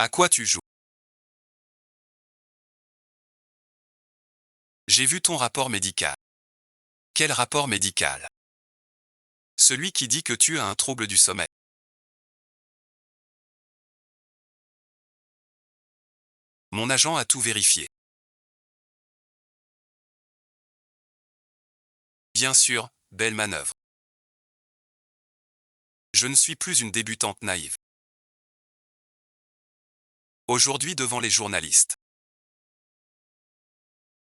À quoi tu joues? J'ai vu ton rapport médical. Quel rapport médical? Celui qui dit que tu as un trouble du sommeil. Mon agent a tout vérifié. Bien sûr, belle manœuvre. Je ne suis plus une débutante naïve. Aujourd'hui devant les journalistes.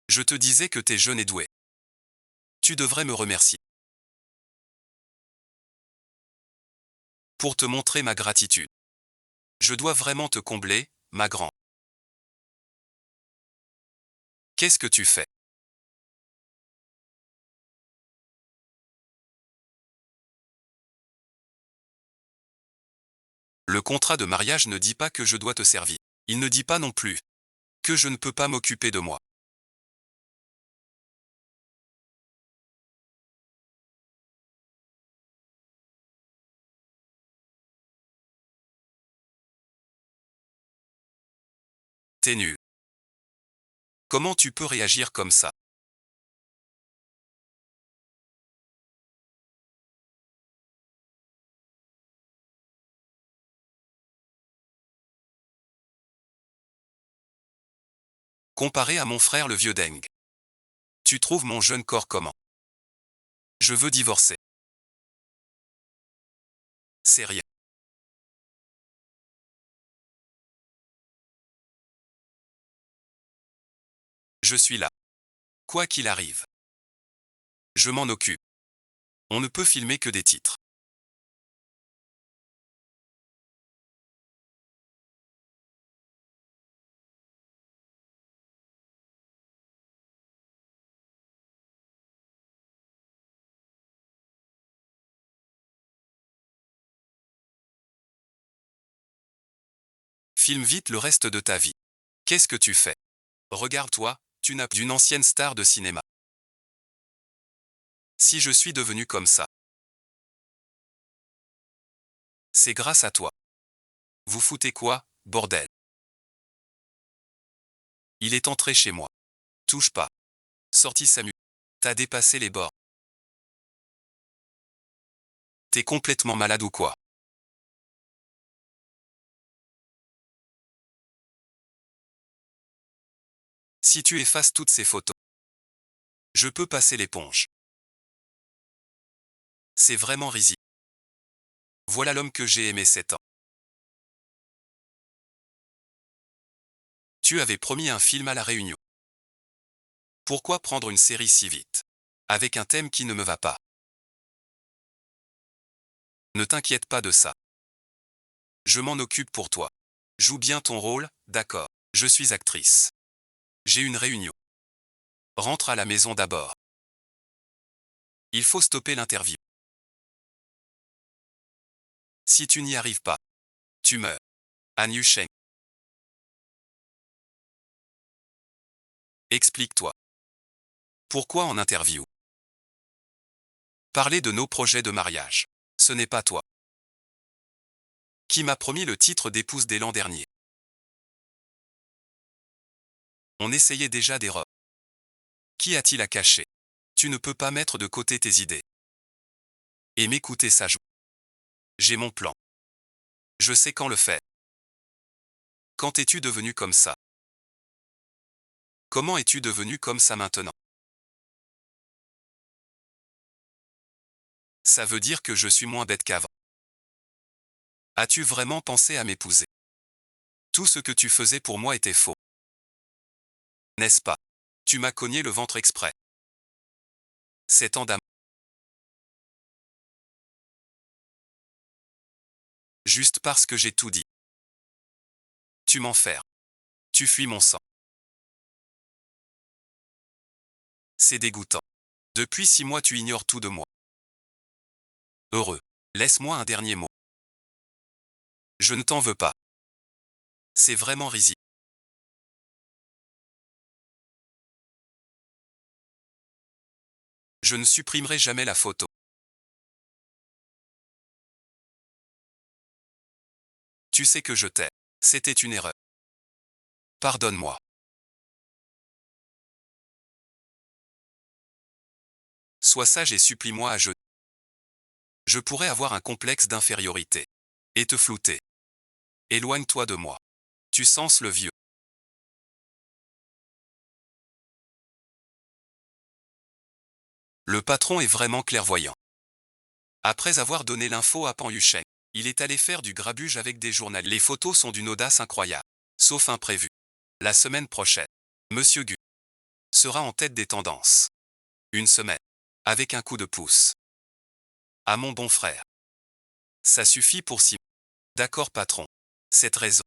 Je te disais que t'es jeune et doué. Tu devrais me remercier. Pour te montrer ma gratitude. Je dois vraiment te combler, ma grande. Qu'est-ce que tu fais? Le contrat de mariage ne dit pas que je dois te servir. Il ne dit pas non plus que je ne peux pas m'occuper de moi. T'es nul. Comment tu peux réagir comme ça? Comparé à mon frère le vieux Deng. Tu trouves mon jeune corps comment? Je veux divorcer. C'est rien. Je suis là. Quoi qu'il arrive. Je m'en occupe. On ne peut filmer que des titres. Filme vite le reste de ta vie. Qu'est-ce que tu fais? Regarde-toi, tu n'as d'une ancienne star de cinéma. Si je suis devenu comme ça, c'est grâce à toi. Vous foutez quoi, bordel? Il est entré chez moi. Touche pas. Sorti Samu. T'as dépassé les bords. T'es complètement malade ou quoi? Si tu effaces toutes ces photos, je peux passer l'éponge. C'est vraiment risible. Voilà l'homme que j'ai aimé 7 ans. Tu avais promis un film à la Réunion. Pourquoi prendre une série si vite? Avec un thème qui ne me va pas. Ne t'inquiète pas de ça. Je m'en occupe pour toi. Joue bien ton rôle, d'accord. Je suis actrice. J'ai une réunion. Rentre à la maison d'abord. Il faut stopper l'interview. Si tu n'y arrives pas, tu meurs. Han Yusheng. Explique-toi. Pourquoi en interview? Parler de nos projets de mariage. Ce n'est pas toi. Qui m'a promis le titre d'épouse dès l'an dernier. On essayait déjà des robes. Qui a-t-il à cacher? Tu ne peux pas mettre de côté tes idées. Et m'écouter sagement. J'ai mon plan. Je sais quand le faire. Quand es-tu devenu comme ça? Comment es-tu devenu comme ça maintenant? Ça veut dire que je suis moins bête qu'avant. As-tu vraiment pensé à m'épouser? Tout ce que tu faisais pour moi était faux. N'est-ce pas? Tu m'as cogné le ventre exprès. 7 ans d'amour. Juste parce que j'ai tout dit. Tu m'enfermes. Tu fuis mon sang. C'est dégoûtant. Depuis 6 mois tu ignores tout de moi. Heureux. Laisse-moi un dernier mot. Je ne t'en veux pas. C'est vraiment risible. Je ne supprimerai jamais la photo. Tu sais que je t'aime. C'était une erreur. Pardonne-moi. Sois sage et supplie-moi à jeter. Je pourrais avoir un complexe d'infériorité. Et te flouter. Éloigne-toi de moi. Tu sens le vieux. Le patron est vraiment clairvoyant. Après avoir donné l'info à Pan Yusheng, il est allé faire du grabuge avec des journalistes. Les photos sont d'une audace incroyable. Sauf imprévu. La semaine prochaine, Monsieur Gu sera en tête des tendances. Une semaine. Avec un coup de pouce. À mon bon frère. Ça suffit pour 6 mois. D'accord patron. Cette raison.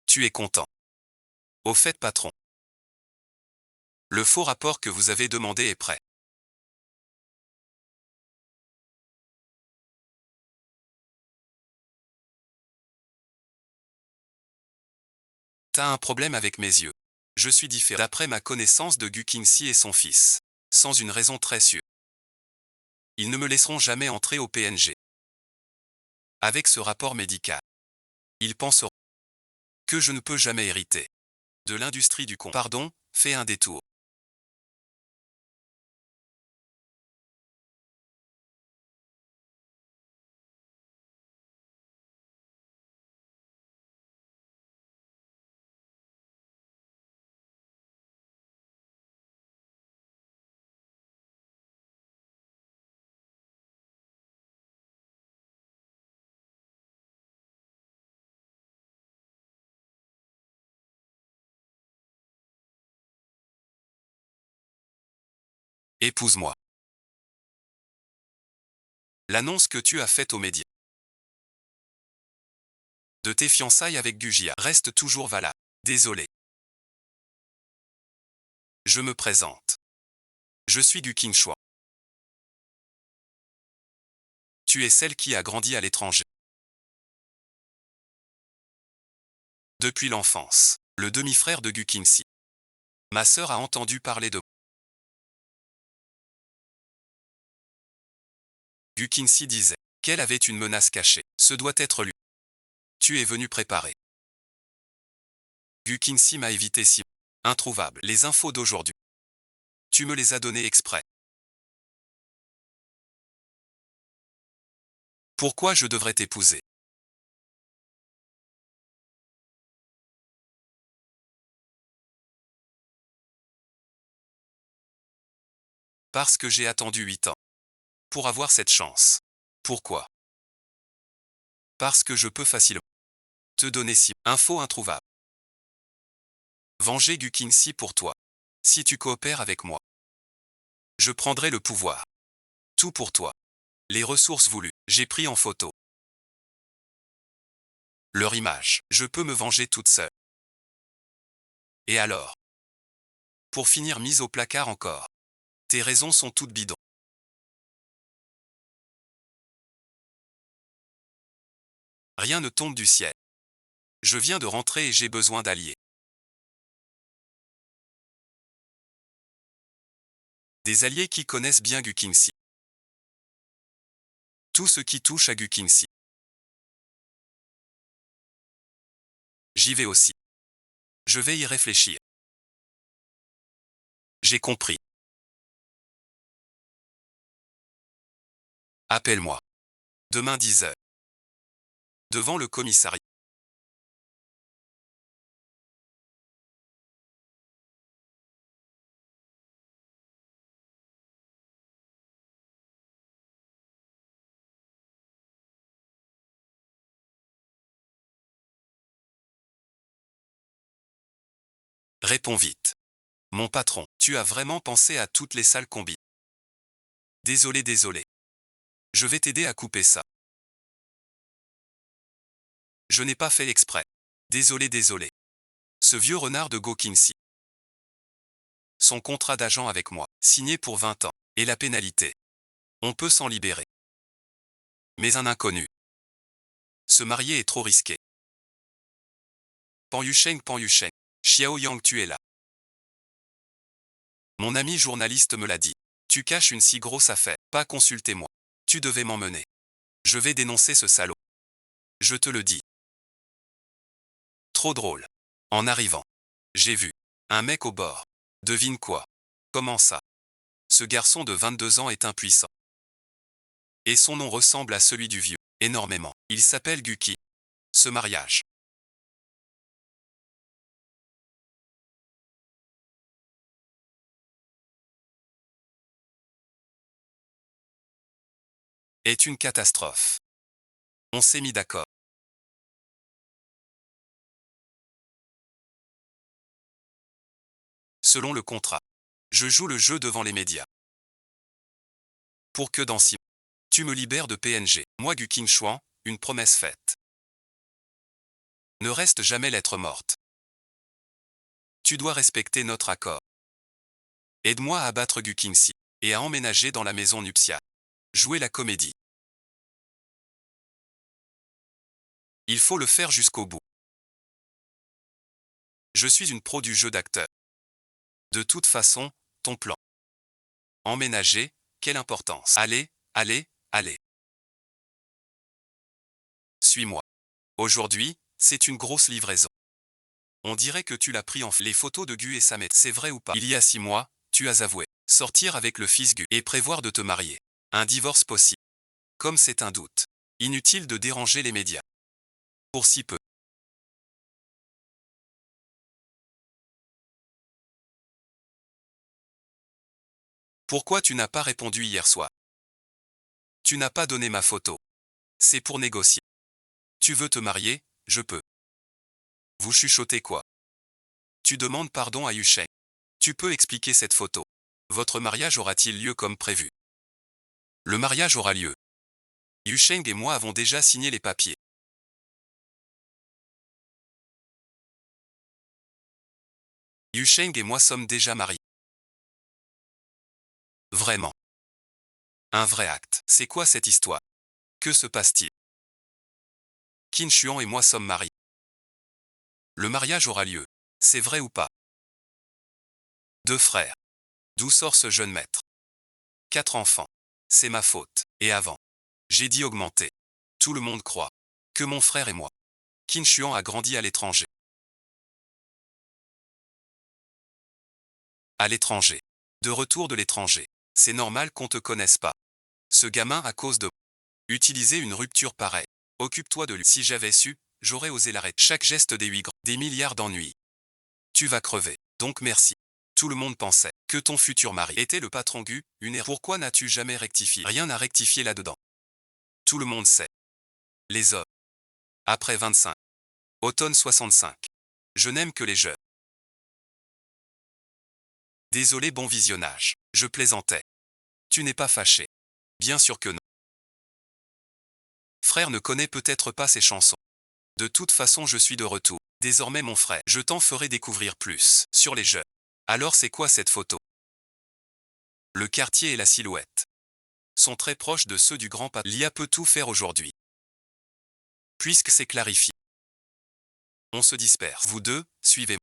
Tu es content. Au fait patron. Le faux rapport que vous avez demandé est prêt. T'as un problème avec mes yeux. Je suis différent. D'après ma connaissance de Gu Qingxi et son fils. Sans une raison très sûre. Ils ne me laisseront jamais entrer au PNG. Avec ce rapport médical. Ils penseront que je ne peux jamais hériter de l'industrie du con. Pardon, fais un détour. Épouse-moi. L'annonce que tu as faite aux médias de tes fiançailles avec Gujia reste toujours valable. Désolé. Je me présente. Je suis Gu Qingxuan. Tu es celle qui a grandi à l'étranger. Depuis l'enfance. Le demi-frère de Gu Qingxi. Ma sœur a entendu parler de Gu Qingxi disait qu'elle avait une menace cachée. Ce doit être lui. Tu es venu préparer. Gu Qingxi m'a évité si introuvable. Les infos d'aujourd'hui. Tu me les as données exprès. Pourquoi je devrais t'épouser? Parce que j'ai attendu 8 ans. Pour avoir cette chance. Pourquoi? Parce que je peux facilement te donner si info introuvable. Venger Gu Qingxi pour toi. Si tu coopères avec moi, je prendrai le pouvoir. Tout pour toi. Les ressources voulues, j'ai pris en photo. Leur image, je peux me venger toute seule. Et alors? Pour finir mise au placard encore. Tes raisons sont toutes bidons. Rien ne tombe du ciel. Je viens de rentrer et j'ai besoin d'alliés. Des alliés qui connaissent bien Gu Qingxi. Tout ce qui touche à Gu Qingxi. J'y vais aussi. Je vais y réfléchir. J'ai compris. Appelle-moi. Demain 10 heures. Devant le commissariat. Réponds vite. Mon patron, tu as vraiment pensé à toutes les sales combis. Désolé. Je vais t'aider à couper ça. Je n'ai pas fait exprès. Désolé, désolé. Ce vieux renard de Gokingsi. Son contrat d'agent avec moi, signé pour 20 ans. Et la pénalité. On peut s'en libérer. Mais un inconnu. Se marier est trop risqué. Pan Yusheng, Xiao Yang, tu es là. Mon ami journaliste me l'a dit. Tu caches une si grosse affaire, pas consulter moi. Tu devais m'emmener. Je vais dénoncer ce salaud. Je te le dis. Trop drôle. En arrivant, j'ai vu un mec au bord. Devine quoi? Comment ça? Ce garçon de 22 ans est impuissant. Et son nom ressemble à celui du vieux, énormément. Il s'appelle Guki. Ce mariage. Est une catastrophe. On s'est mis d'accord. Selon le contrat. Je joue le jeu devant les médias. Pour que dans 6 mois, tu me libères de PNG. Moi Gu Qingchuan, une promesse faite. Ne reste jamais lettre morte. Tu dois respecter notre accord. Aide-moi à abattre Gu Qingxi et à emménager dans la maison nuptiale. Jouer la comédie. Il faut le faire jusqu'au bout. Je suis une pro du jeu d'acteur. De toute façon, ton plan. Emménager, quelle importance. Allez, allez, allez. Suis-moi. Aujourd'hui, c'est une grosse livraison. On dirait que tu l'as pris en les photos de Gu et Samet. C'est vrai ou pas? Il y a 6 mois, tu as avoué sortir avec le fils Gu et prévoir de te marier. Un divorce possible. Comme c'est un doute. Inutile de déranger les médias. Pour si peu. Pourquoi tu n'as pas répondu hier soir? Tu n'as pas donné ma photo. C'est pour négocier. Tu veux te marier, je peux. Vous chuchotez quoi? Tu demandes pardon à Yusheng. Tu peux expliquer cette photo. Votre mariage aura-t-il lieu comme prévu? Le mariage aura lieu. Yusheng et moi avons déjà signé les papiers. Yusheng et moi sommes déjà mariés. Vraiment. Un vrai acte. C'est quoi cette histoire? Que se passe-t-il? Qin Xuan et moi sommes mariés. Le mariage aura lieu. C'est vrai ou pas? 2 frères. D'où sort ce jeune maître? 4 enfants. C'est ma faute. Et avant. J'ai dit augmenter. Tout le monde croit que mon frère et moi. Qin Xuan a grandi à l'étranger. À l'étranger. De retour de l'étranger. C'est normal qu'on te connaisse pas. Ce gamin à cause de utiliser une rupture pareille. Occupe-toi de lui. Si j'avais su, j'aurais osé l'arrêter. Chaque geste des 8 grands. Des milliards d'ennuis. Tu vas crever. Donc merci. Tout le monde pensait que ton futur mari était le patron Gu, une erreur. Pourquoi n'as-tu jamais rectifié? Rien à rectifier là-dedans. Tout le monde sait. Les hommes. Après 25. Automne 65. Je n'aime que les jeunes. Désolé, bon visionnage. Je plaisantais. Tu n'es pas fâché? Bien sûr que non. Frère ne connaît peut-être pas ces chansons. De toute façon, je suis de retour. Désormais mon frère, je t'en ferai découvrir plus sur les jeux. Alors c'est quoi cette photo? Le quartier et la silhouette sont très proches de ceux du grand patron. L'IA peut tout faire aujourd'hui. Puisque c'est clarifié. On se disperse. Vous deux, suivez-moi.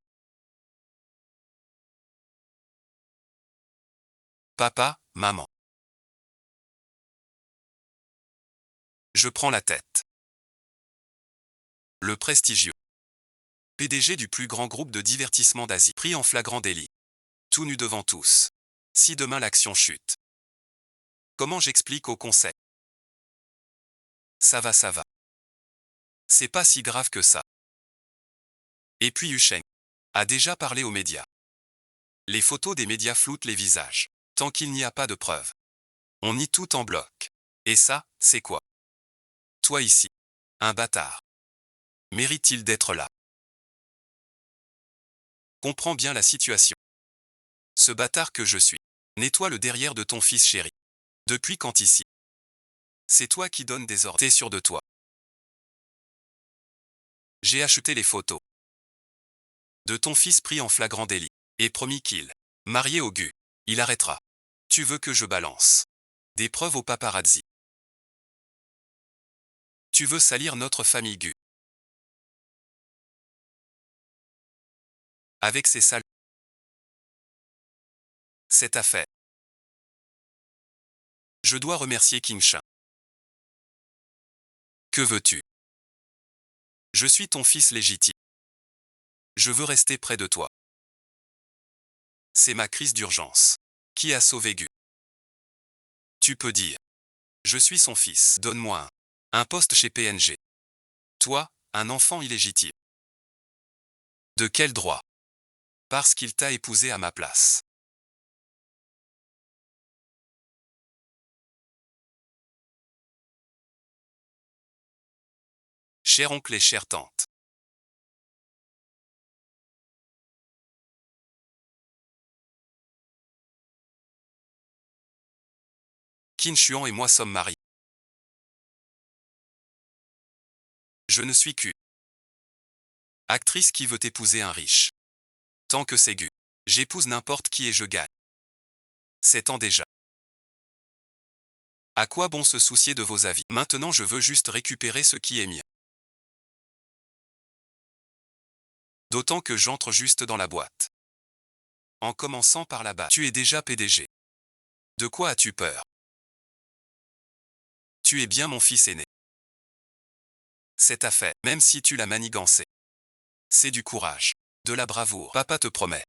Papa, maman. Je prends la tête. Le prestigieux PDG du plus grand groupe de divertissement d'Asie, pris en flagrant délit. Tout nu devant tous. Si demain l'action chute. Comment j'explique au conseil? Ça va, ça va. C'est pas si grave que ça. Et puis Yusheng a déjà parlé aux médias. Les photos des médias floutent les visages. Tant qu'il n'y a pas de preuves. On nie tout en bloc. Et ça, c'est quoi? Toi ici. Un bâtard. Mérite-t-il d'être là? Comprends bien la situation. Ce bâtard que je suis. Nettoie le derrière de ton fils chéri. Depuis quand ici? C'est toi qui donnes des ordres. T'es sûr de toi? J'ai acheté les photos. de ton fils pris en flagrant délit, et promis qu'il, marié au Gu, il arrêtera. Tu veux que je balance des preuves au paparazzi. Tu veux salir notre famille Gu. Avec ces sales. Cette affaire. Je dois remercier King Shin. Que veux-tu? Je suis ton fils légitime. Je veux rester près de toi. C'est ma crise d'urgence. Qui a sauvé Gu? Tu peux dire. Je suis son fils. Donne-moi un poste chez PNG. Toi, un enfant illégitime. De quel droit? Parce qu'il t'a épousé à ma place. Cher oncle et chère tante. Qin Xuan et moi sommes mariés. Je ne suis qu'une actrice qui veut épouser un riche. Tant que c'est Gu, j'épouse n'importe qui et je gagne. 7 ans déjà. À quoi bon se soucier de vos avis? Maintenant je veux juste récupérer ce qui est mien. D'autant que j'entre juste dans la boîte. En commençant par là-bas. Tu es déjà PDG. De quoi as-tu peur? Tu es bien mon fils aîné. Cette affaire, même si tu l'as manigancée, c'est du courage, de la bravoure. Papa te promet.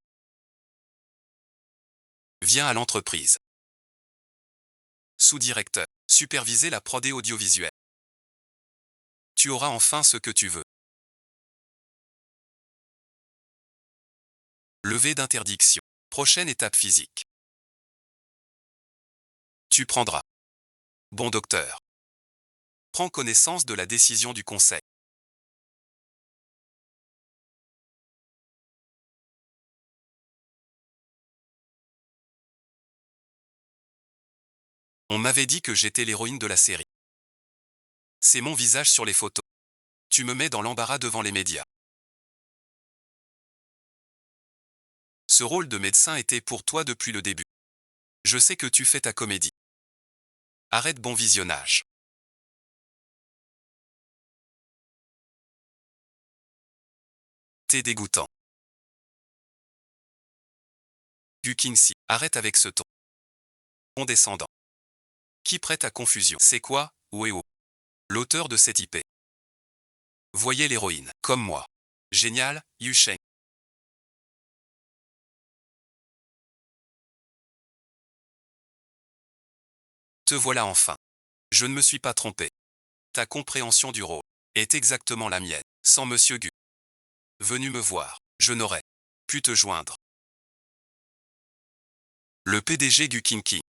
Viens à l'entreprise. Sous-directeur, superviser la prod et audiovisuelle. Tu auras enfin ce que tu veux. Levée d'interdiction. Prochaine étape physique. Tu prendras. Bon docteur. Prends connaissance de la décision du conseil. On m'avait dit que j'étais l'héroïne de la série. C'est mon visage sur les photos. Tu me mets dans l'embarras devant les médias. Ce rôle de médecin était pour toi depuis le début. Je sais que tu fais ta comédie. Arrête, bon visionnage. T'es dégoûtant. Gu Qingxi, arrête avec ce ton condescendant. Qui prête à confusion? C'est quoi, Weo? L'auteur de cette IP. Voyez l'héroïne, comme moi. Génial, Yu Sheng. Te voilà enfin. Je ne me suis pas trompé. Ta compréhension du rôle est exactement la mienne. Sans Monsieur Gu venu me voir, je n'aurais pu te joindre. Le PDG Gu Qingqi.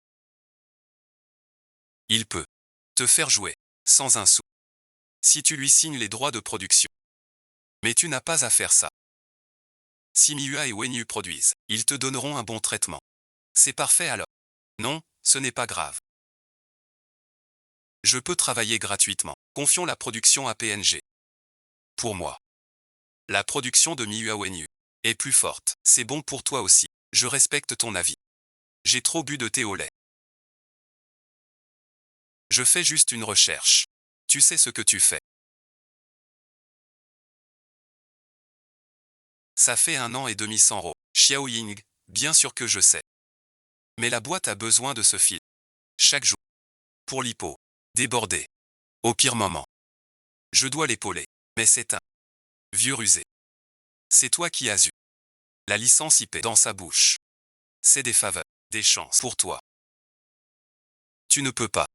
Il peut te faire jouer, sans un sou, si tu lui signes les droits de production. Mais tu n'as pas à faire ça. Si Miua et Wenyu produisent, ils te donneront un bon traitement. C'est parfait alors. Non, ce n'est pas grave. Je peux travailler gratuitement. Confions la production à PNG. Pour moi, la production de Miua Wenyu est plus forte. C'est bon pour toi aussi. Je respecte ton avis. J'ai trop bu de thé au lait. Je fais juste une recherche. Tu sais ce que tu fais. Ça fait 1 an et demi sans Ro. Xiao Ying, bien sûr que je sais. Mais la boîte a besoin de ce fil. Chaque jour. Pour l'hypo. Débordé. Au pire moment. Je dois l'épauler. Mais c'est un vieux rusé. C'est toi qui as eu la licence IP dans sa bouche. C'est des faveurs, des chances pour toi. Tu ne peux pas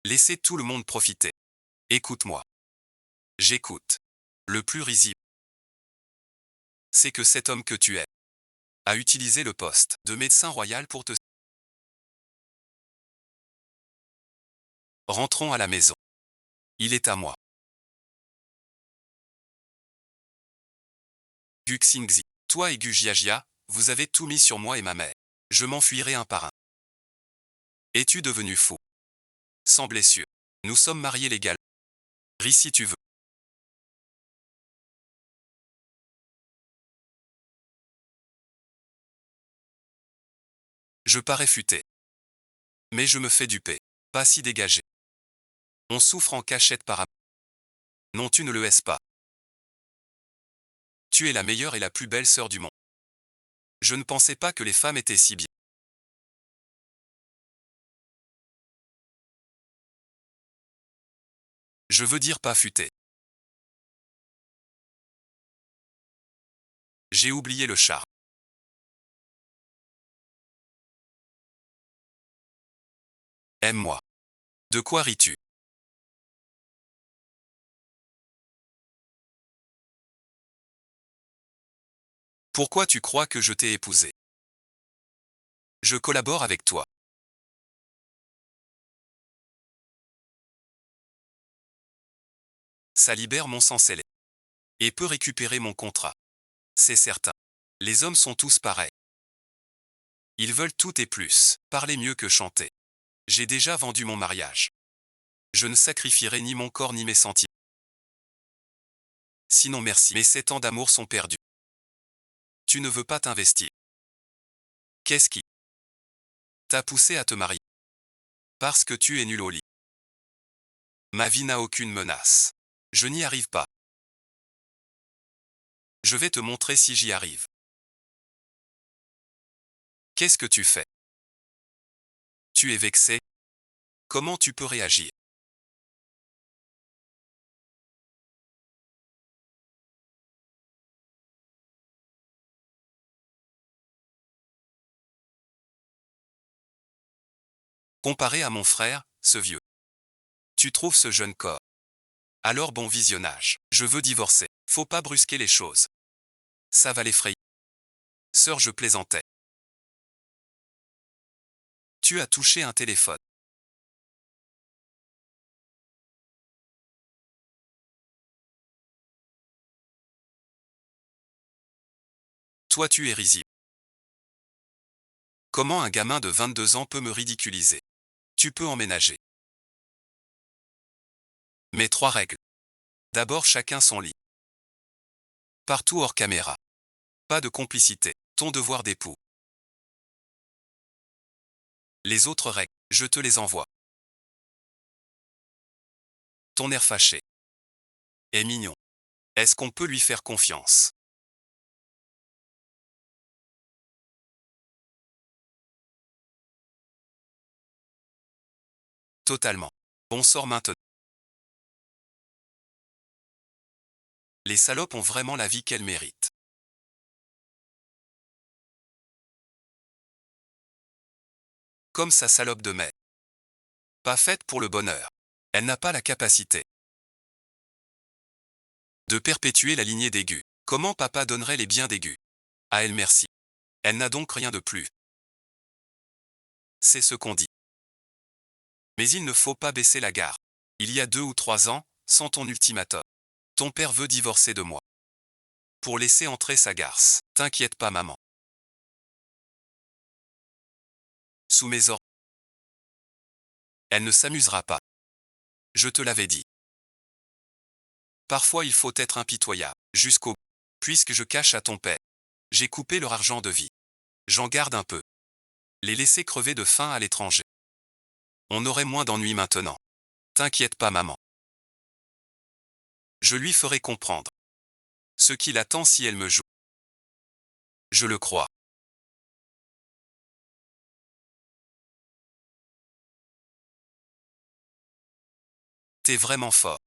laisser tout le monde profiter. Écoute-moi. J'écoute. Le plus risible, c'est que cet homme que tu es a utilisé le poste de médecin royal pour te... Rentrons à la maison. Il est à moi. Gu Xingzi, toi et Gu Jiajia, vous avez tout mis sur moi et ma mère. Je m'enfuirai un par un. Es-tu devenu fou? Sans blessure. Nous sommes mariés légalement. Ris si tu veux. Je parais futé. Mais je me fais duper. Pas si dégagé. On souffre en cachette par amour. Non, tu ne le es pas. Tu es la meilleure et la plus belle sœur du monde. Je ne pensais pas que les femmes étaient si bien. Je veux dire pas futé. J'ai oublié le charme. Aime-moi. De quoi ris-tu? Pourquoi tu crois que je t'ai épousé? Je collabore avec toi. Ça libère mon sang scellé. Et peut récupérer mon contrat. C'est certain. Les hommes sont tous pareils. Ils veulent tout et plus, parler mieux que chanter. J'ai déjà vendu mon mariage. Je ne sacrifierai ni mon corps ni mes sentiments. Sinon merci, mes 7 ans d'amour sont perdus. Tu ne veux pas t'investir. Qu'est-ce qui t'a poussé à te marier? Parce que tu es nul au lit. Ma vie n'a aucune menace. Je n'y arrive pas. Je vais te montrer si j'y arrive. Qu'est-ce que tu fais? Tu es vexé? Comment tu peux réagir? Comparé à mon frère, ce vieux. Tu trouves ce jeune corps. Alors bon visionnage. Je veux divorcer. Faut pas brusquer les choses. Ça va l'effrayer. Sœur, je plaisantais. Tu as touché un téléphone. Toi tu es risible. Comment un gamin de 22 ans peut me ridiculiser? Tu peux emménager. Mais 3 règles. D'abord chacun son lit. Partout hors caméra. Pas de complicité. Ton devoir d'époux. Les autres règles, je te les envoie. Ton air fâché. Est mignon. Est-ce qu'on peut lui faire confiance? Totalement. On sort maintenant. Les salopes ont vraiment la vie qu'elles méritent. Comme sa salope de mère. Pas faite pour le bonheur. Elle n'a pas la capacité de perpétuer la lignée d'aigus. Comment papa donnerait les biens d'aigus? À elle merci. Elle n'a donc rien de plus. C'est ce qu'on dit. Mais il ne faut pas baisser la garde. Il y a 2 ou 3 ans, sans ton ultimatum. Ton père veut divorcer de moi. Pour laisser entrer sa garce. T'inquiète pas maman. Sous mes ordres. Elle ne s'amusera pas. Je te l'avais dit. Parfois il faut être impitoyable. Jusqu'au bout. Puisque je cache à ton père. J'ai coupé leur argent de vie. J'en garde un peu. Les laisser crever de faim à l'étranger. On aurait moins d'ennuis maintenant. T'inquiète pas maman. Je lui ferai comprendre. Ce qu'il attend si elle me joue. Je le crois. T'es vraiment fort.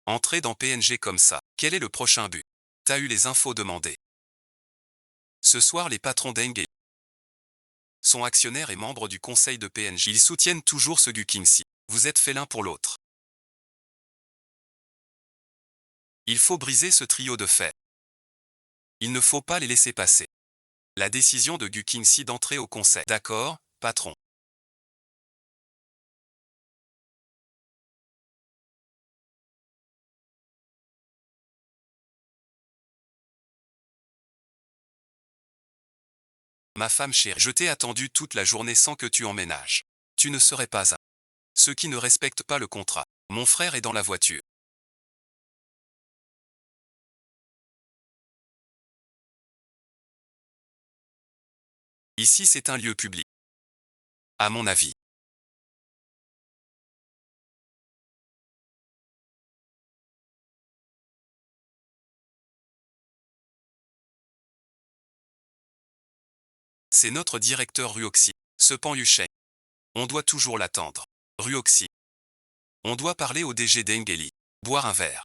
Entrer dans PNG comme ça. Quel est le prochain but? T'as eu les infos demandées. Ce soir les patrons d'Enge sont actionnaires et membres du conseil de PNG. Ils soutiennent toujours ce Gu Kingxi. Vous êtes fait l'un pour l'autre. Il faut briser ce trio de fer. Il ne faut pas les laisser passer. La décision de Gu Kingxi d'entrer au conseil. D'accord, patron. Ma femme chérie, je t'ai attendu toute la journée sans que tu emménages. Tu ne serais pas un. Ceux qui ne respectent pas le contrat. Mon frère est dans la voiture. Ici c'est un lieu public. à mon avis. C'est notre directeur Ruoxi. Cepend Yusheng. On doit toujours l'attendre. Ruoxi. On doit parler au DG d'Engeli. Boire un verre.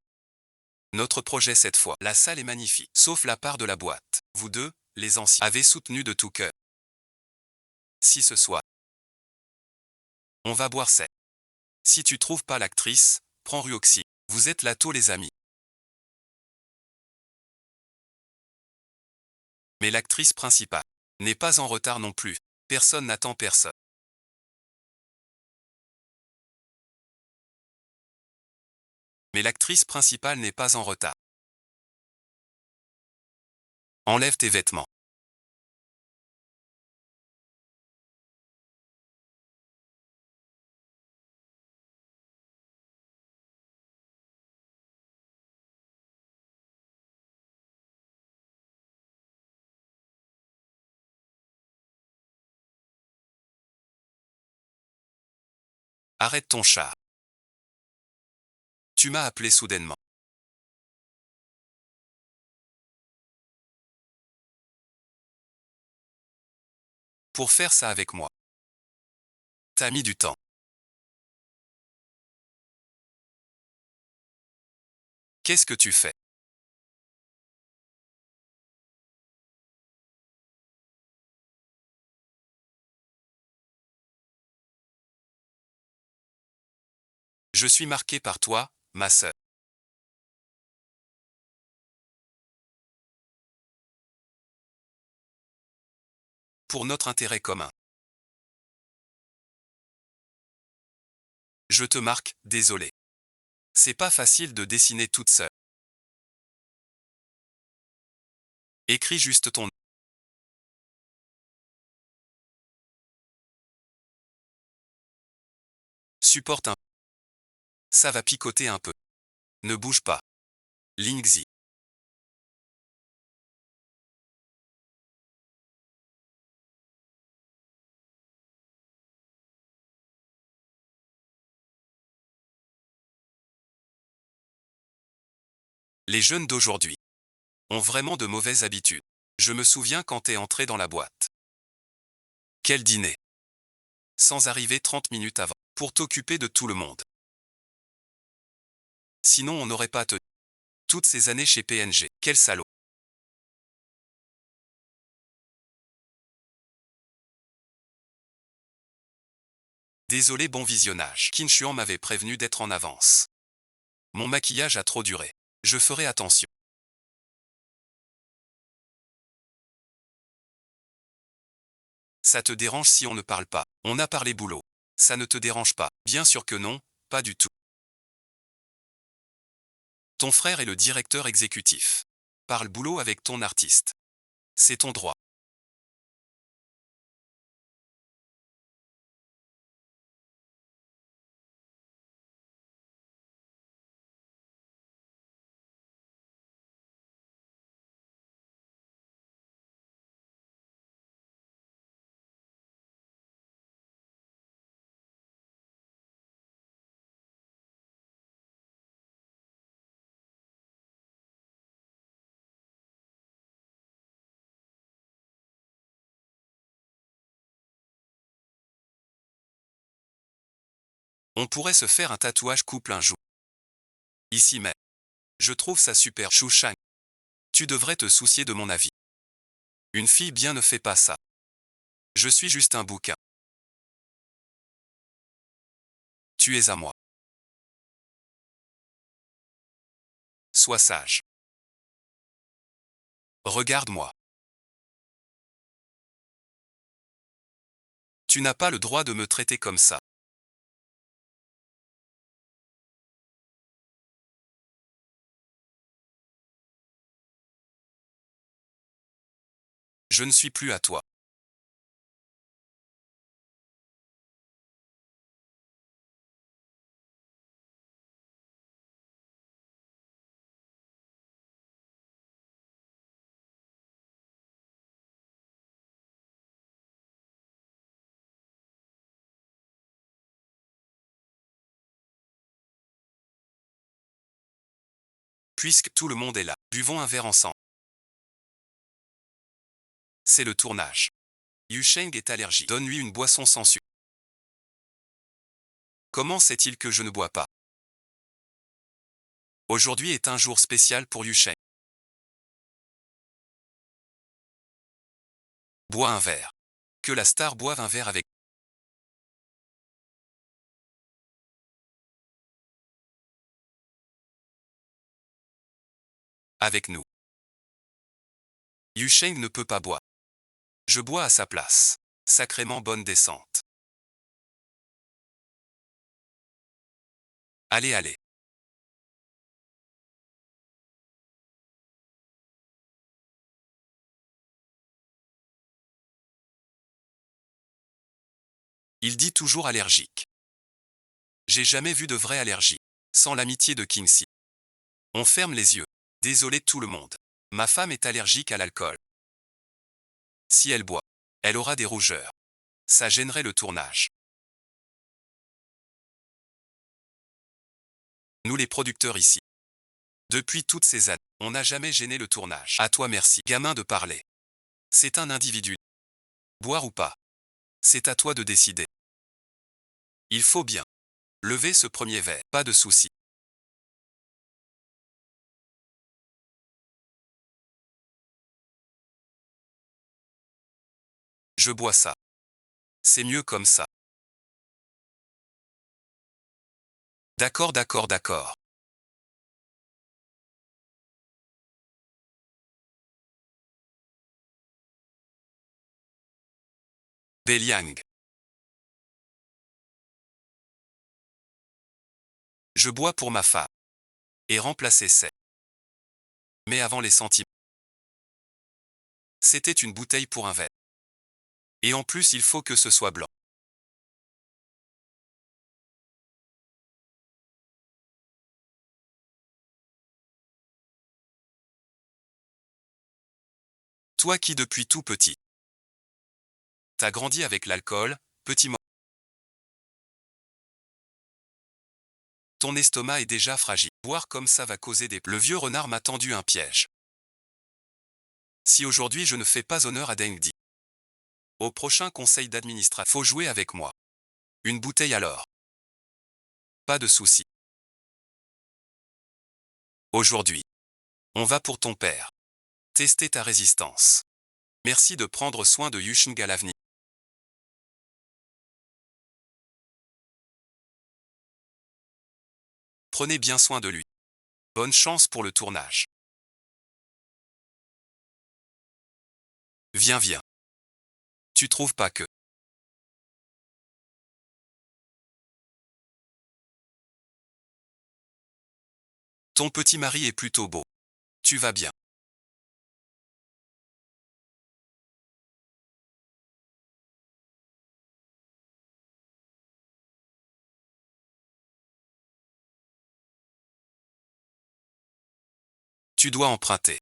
Notre projet cette fois. La salle est magnifique, sauf la part de la boîte. Vous deux, les anciens, avez soutenu de tout cœur. Si ce soir, on va boire c'est. Si tu trouves pas l'actrice, prends Ruoxi. Vous êtes là tôt les amis. Mais l'actrice principale n'est pas en retard non plus. Personne n'attend personne. Mais l'actrice principale n'est pas en retard. Enlève tes vêtements. Arrête ton char. Tu m'as appelé soudainement. Pour faire ça avec moi. T'as mis du temps. Qu'est-ce que tu fais? Je suis marqué par toi, ma sœur. Pour notre intérêt commun. Je te marque, désolé. C'est pas facile de dessiner toute seule. Écris juste ton nom. Supporte un. Ça va picoter un peu. Ne bouge pas. Lingzi. Les jeunes d'aujourd'hui ont vraiment de mauvaises habitudes. Je me souviens quand t'es entré dans la boîte. Quel dîner! Sans arriver 30 minutes avant, pour t'occuper de tout le monde. Sinon on n'aurait pas tenu. Toutes ces années chez PNG. Quel salaud! Désolé, bon visionnage. Qin Shuan m'avait prévenu d'être en avance. Mon maquillage a trop duré. Je ferai attention. Ça te dérange si on ne parle pas? On a parlé boulot. Ça ne te dérange pas? Bien sûr que non, pas du tout. Ton frère est le directeur exécutif. Parle boulot avec ton artiste. C'est ton droit. On pourrait se faire un tatouage couple un jour. Ici même. Je trouve ça super. Shu Shang. Tu devrais te soucier de mon avis. Une fille bien ne fait pas ça. Je suis juste un bouquin. Tu es à moi. Sois sage. Regarde-moi. Tu n'as pas le droit de me traiter comme ça. Je ne suis plus à toi. Puisque tout le monde est là, buvons un verre ensemble. C'est le tournage. Yusheng est allergique. Donne-lui une boisson sans sucre. Comment sait-il que je ne bois pas? Aujourd'hui est un jour spécial pour Yusheng. Bois un verre. Que la star boive un verre avec nous. Yusheng ne peut pas boire. Je bois à sa place. Sacrément bonne descente. Allez, allez. Il dit toujours allergique. J'ai jamais vu de vraie allergie. Sans l'amitié de Kingsley. On ferme les yeux. Désolé tout le monde. Ma femme est allergique à l'alcool. Si elle boit, elle aura des rougeurs. Ça gênerait le tournage. Nous les producteurs ici. Depuis toutes ces années, on n'a jamais gêné le tournage. À toi merci, gamin de parler. C'est un individu. Boire ou pas. C'est à toi de décider. Il faut bien lever ce premier verre, pas de souci. Je bois ça. C'est mieux comme ça. D'accord, d'accord, d'accord. Beliang. Je bois pour ma femme. Et remplacer c'est. Mais avant les sentiments. C'était une bouteille pour un verre. Et en plus il faut que ce soit blanc. Toi qui depuis tout petit. T'as grandi avec l'alcool, petit mort. Ton estomac est déjà fragile. Boire comme ça va causer des... Le vieux renard m'a tendu un piège. Si aujourd'hui je ne fais pas honneur à Deng Di. Au prochain conseil d'administration, faut jouer avec moi. Une bouteille alors. Pas de souci. Aujourd'hui. On va pour ton père. Tester ta résistance. Merci de prendre soin de Yusheng à l'avenir. Prenez bien soin de lui. Bonne chance pour le tournage. Viens, viens. Tu trouves pas que... Ton petit mari est plutôt beau. Tu vas bien. Tu dois emprunter.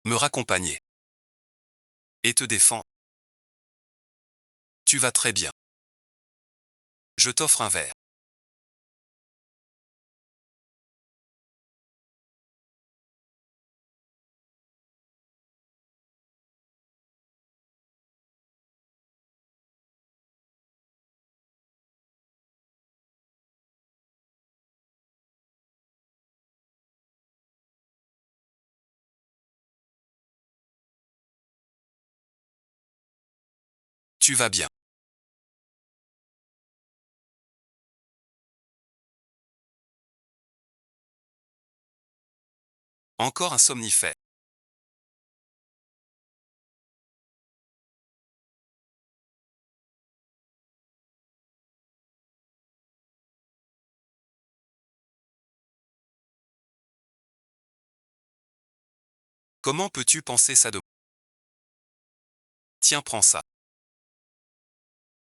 Me raccompagner. Et te défendre. Tu vas très bien. Je t'offre un verre. Tu vas bien. Encore un somnifère. Comment peux-tu penser ça de... Tiens, prends ça.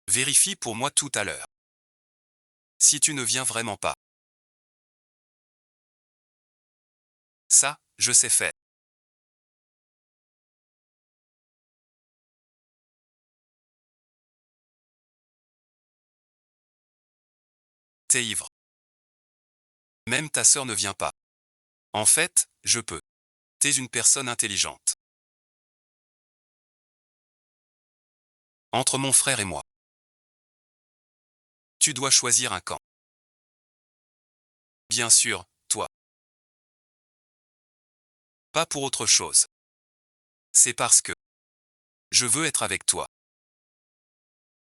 Vérifie pour moi tout à l'heure. Si tu ne viens vraiment pas. Ça, je sais faire. T'es ivre. Même ta sœur ne vient pas. En fait, je peux. T'es une personne intelligente. Entre mon frère et moi. Tu dois choisir un camp. Bien sûr, toi. Pas pour autre chose. C'est parce que je veux être avec toi.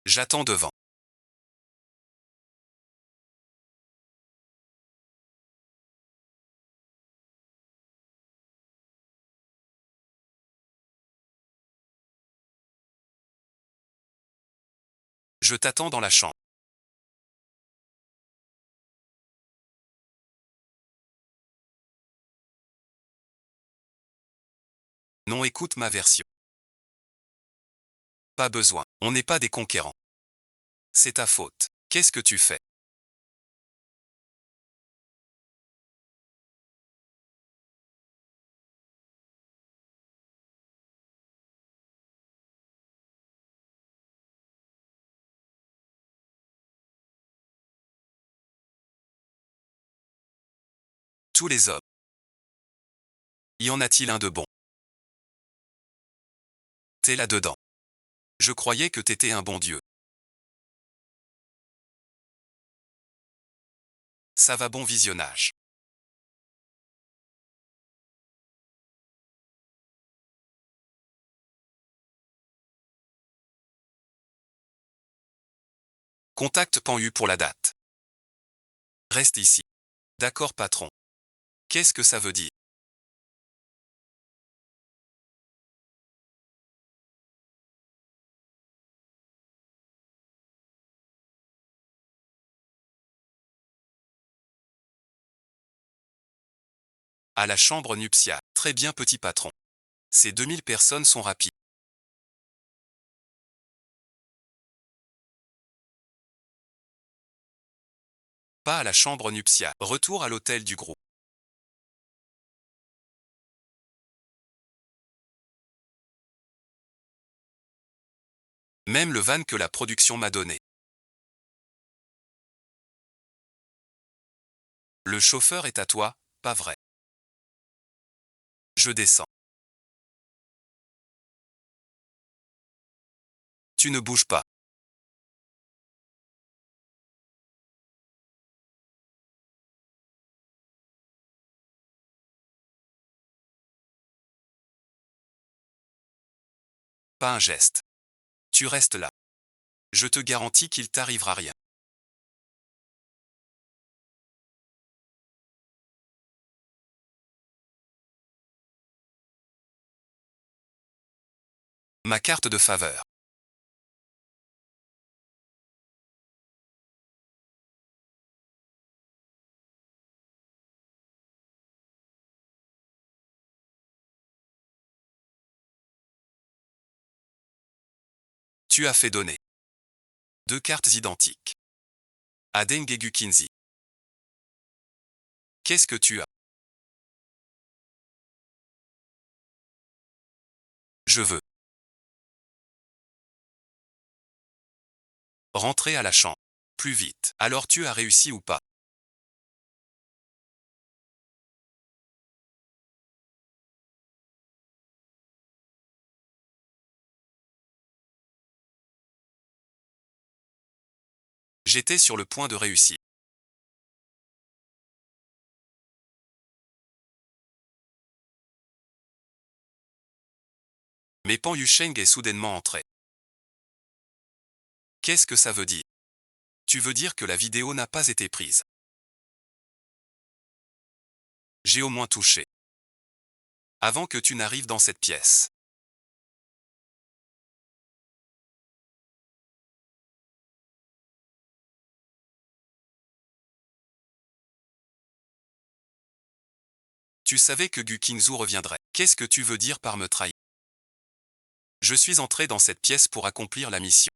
J'attends devant. Je t'attends dans la chambre. Non, écoute ma version. Pas besoin. On n'est pas des conquérants. C'est ta faute. Qu'est-ce que tu fais? Tous les hommes. Y en a-t-il un de bon? T'es là-dedans. Je croyais que t'étais un bon Dieu. Ça va, bon visionnage. Contacte Panhu pour la date. Reste ici. D'accord, patron. Qu'est-ce que ça veut dire? À la chambre nuptiale. Très bien, petit patron. Ces 2000 personnes sont rapides. Pas à la chambre nuptiale. Retour à l'hôtel du groupe. Même le van que la production m'a donné. Le chauffeur est à toi, pas vrai. Je descends. Tu ne bouges pas. Pas un geste. Tu restes là. Je te garantis qu'il t'arrivera rien. Ma carte de faveur. Tu as fait donner. Deux cartes identiques. À Dengegu Kinzi. Qu'est-ce que tu as? Je veux. Rentrer à la chambre. Plus vite. Alors tu as réussi ou pas? J'étais sur le point de réussir. Mais Pan Yusheng est soudainement entré. Qu'est-ce que ça veut dire? Tu veux dire que la vidéo n'a pas été prise? J'ai au moins touché. Avant que tu n'arrives dans cette pièce. Tu savais que Gu Qingzhou reviendrait. Qu'est-ce que tu veux dire par me trahir? Je suis entré dans cette pièce pour accomplir la mission.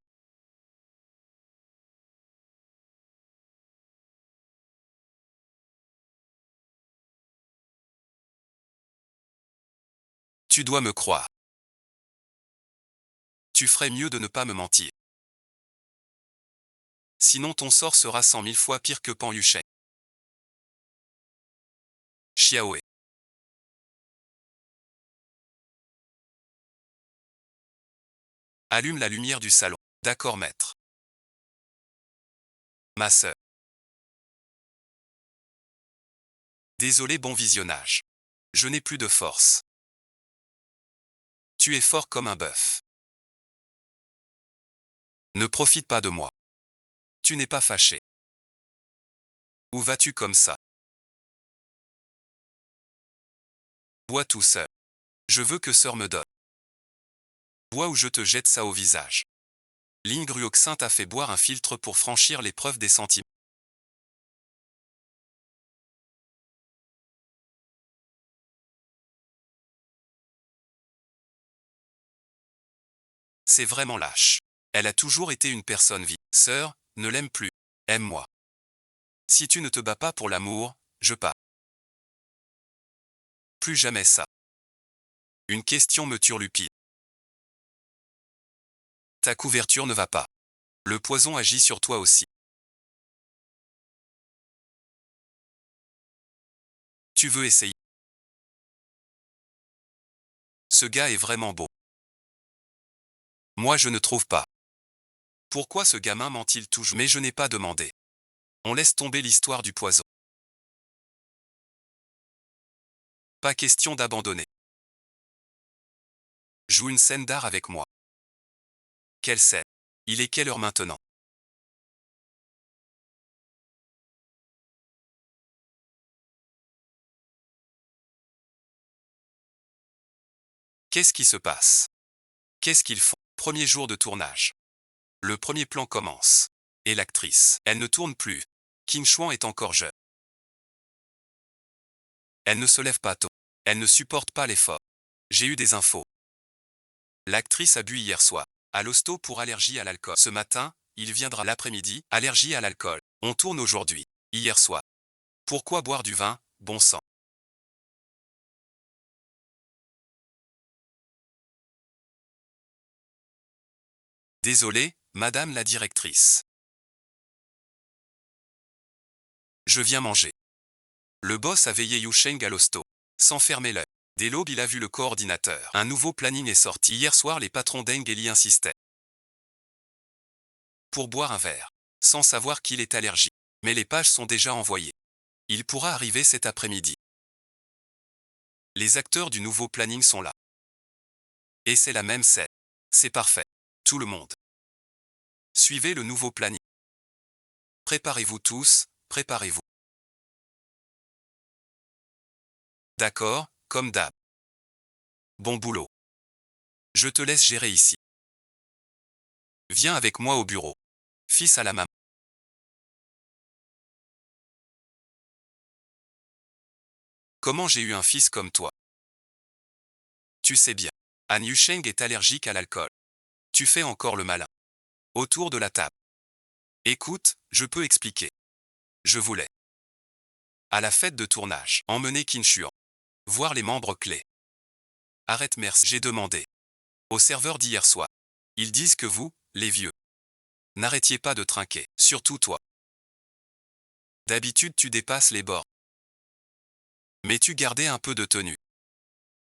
Tu dois me croire. Tu ferais mieux de ne pas me mentir. Sinon ton sort sera 100 000 fois pire que Pan Yusheng. Xiaoé. Allume la lumière du salon. D'accord, maître. Ma sœur. Désolé, bon visionnage. Je n'ai plus de force. Tu es fort comme un bœuf. Ne profite pas de moi. Tu n'es pas fâché. Où vas-tu comme ça? Bois tout seul. Je veux que sœur me donne. Bois ou je te jette ça au visage. L'ingruoxin t'a fait boire un filtre pour franchir l'épreuve des sentiments. C'est vraiment lâche. Elle a toujours été une personne vive. Sœur, ne l'aime plus. Aime-moi. Si tu ne te bats pas pour l'amour, je pars. Plus jamais ça. Une question me turlupine. Ta couverture ne va pas. Le poison agit sur toi aussi. Tu veux essayer? Ce gars est vraiment beau. Moi je ne trouve pas. Pourquoi ce gamin ment-il toujours? Mais je n'ai pas demandé. On laisse tomber l'histoire du poison. Pas question d'abandonner. Joue une scène d'art avec moi. Quelle scène? Il est quelle heure maintenant? Qu'est-ce qui se passe? Qu'est-ce qu'ils font? Premier jour de tournage. Le premier plan commence. Et l'actrice, elle ne tourne plus. Kim Chuan est encore jeune. Elle ne se lève pas tôt. Elle ne supporte pas l'effort. J'ai eu des infos. L'actrice a bu hier soir. À l'hosto pour allergie à l'alcool. Ce matin, il viendra l'après-midi, allergie à l'alcool. On tourne aujourd'hui. Hier soir. Pourquoi boire du vin, bon sang? Désolé, madame la directrice. Je viens manger. Le boss a veillé Yusheng à l'hosto. Sans fermer l'œil. Dès l'aube, il a vu le coordinateur. Un nouveau planning est sorti. Hier soir, les patrons d'Eng et Li insistaient. Pour boire un verre. Sans savoir qu'il est allergique. Mais les pages sont déjà envoyées. Il pourra arriver cet après-midi. Les acteurs du nouveau planning sont là. Et c'est la même scène. C'est parfait. Tout le monde. Suivez le nouveau planning. Préparez-vous tous, préparez-vous. D'accord, comme d'hab. Bon boulot. Je te laisse gérer ici. Viens avec moi au bureau. Fils à la maman. Comment j'ai eu un fils comme toi? Tu sais bien. Han Yusheng est allergique à l'alcool. Tu fais encore le malin. Autour de la table. Écoute, je peux expliquer. Je voulais. À la fête de tournage, emmener Qin Chuan. Voir les membres clés. Arrête, merci. J'ai demandé. Au serveur d'hier soir. Ils disent que vous, les vieux, n'arrêtiez pas de trinquer, surtout toi. D'habitude tu dépasses les bords. Mais tu gardais un peu de tenue.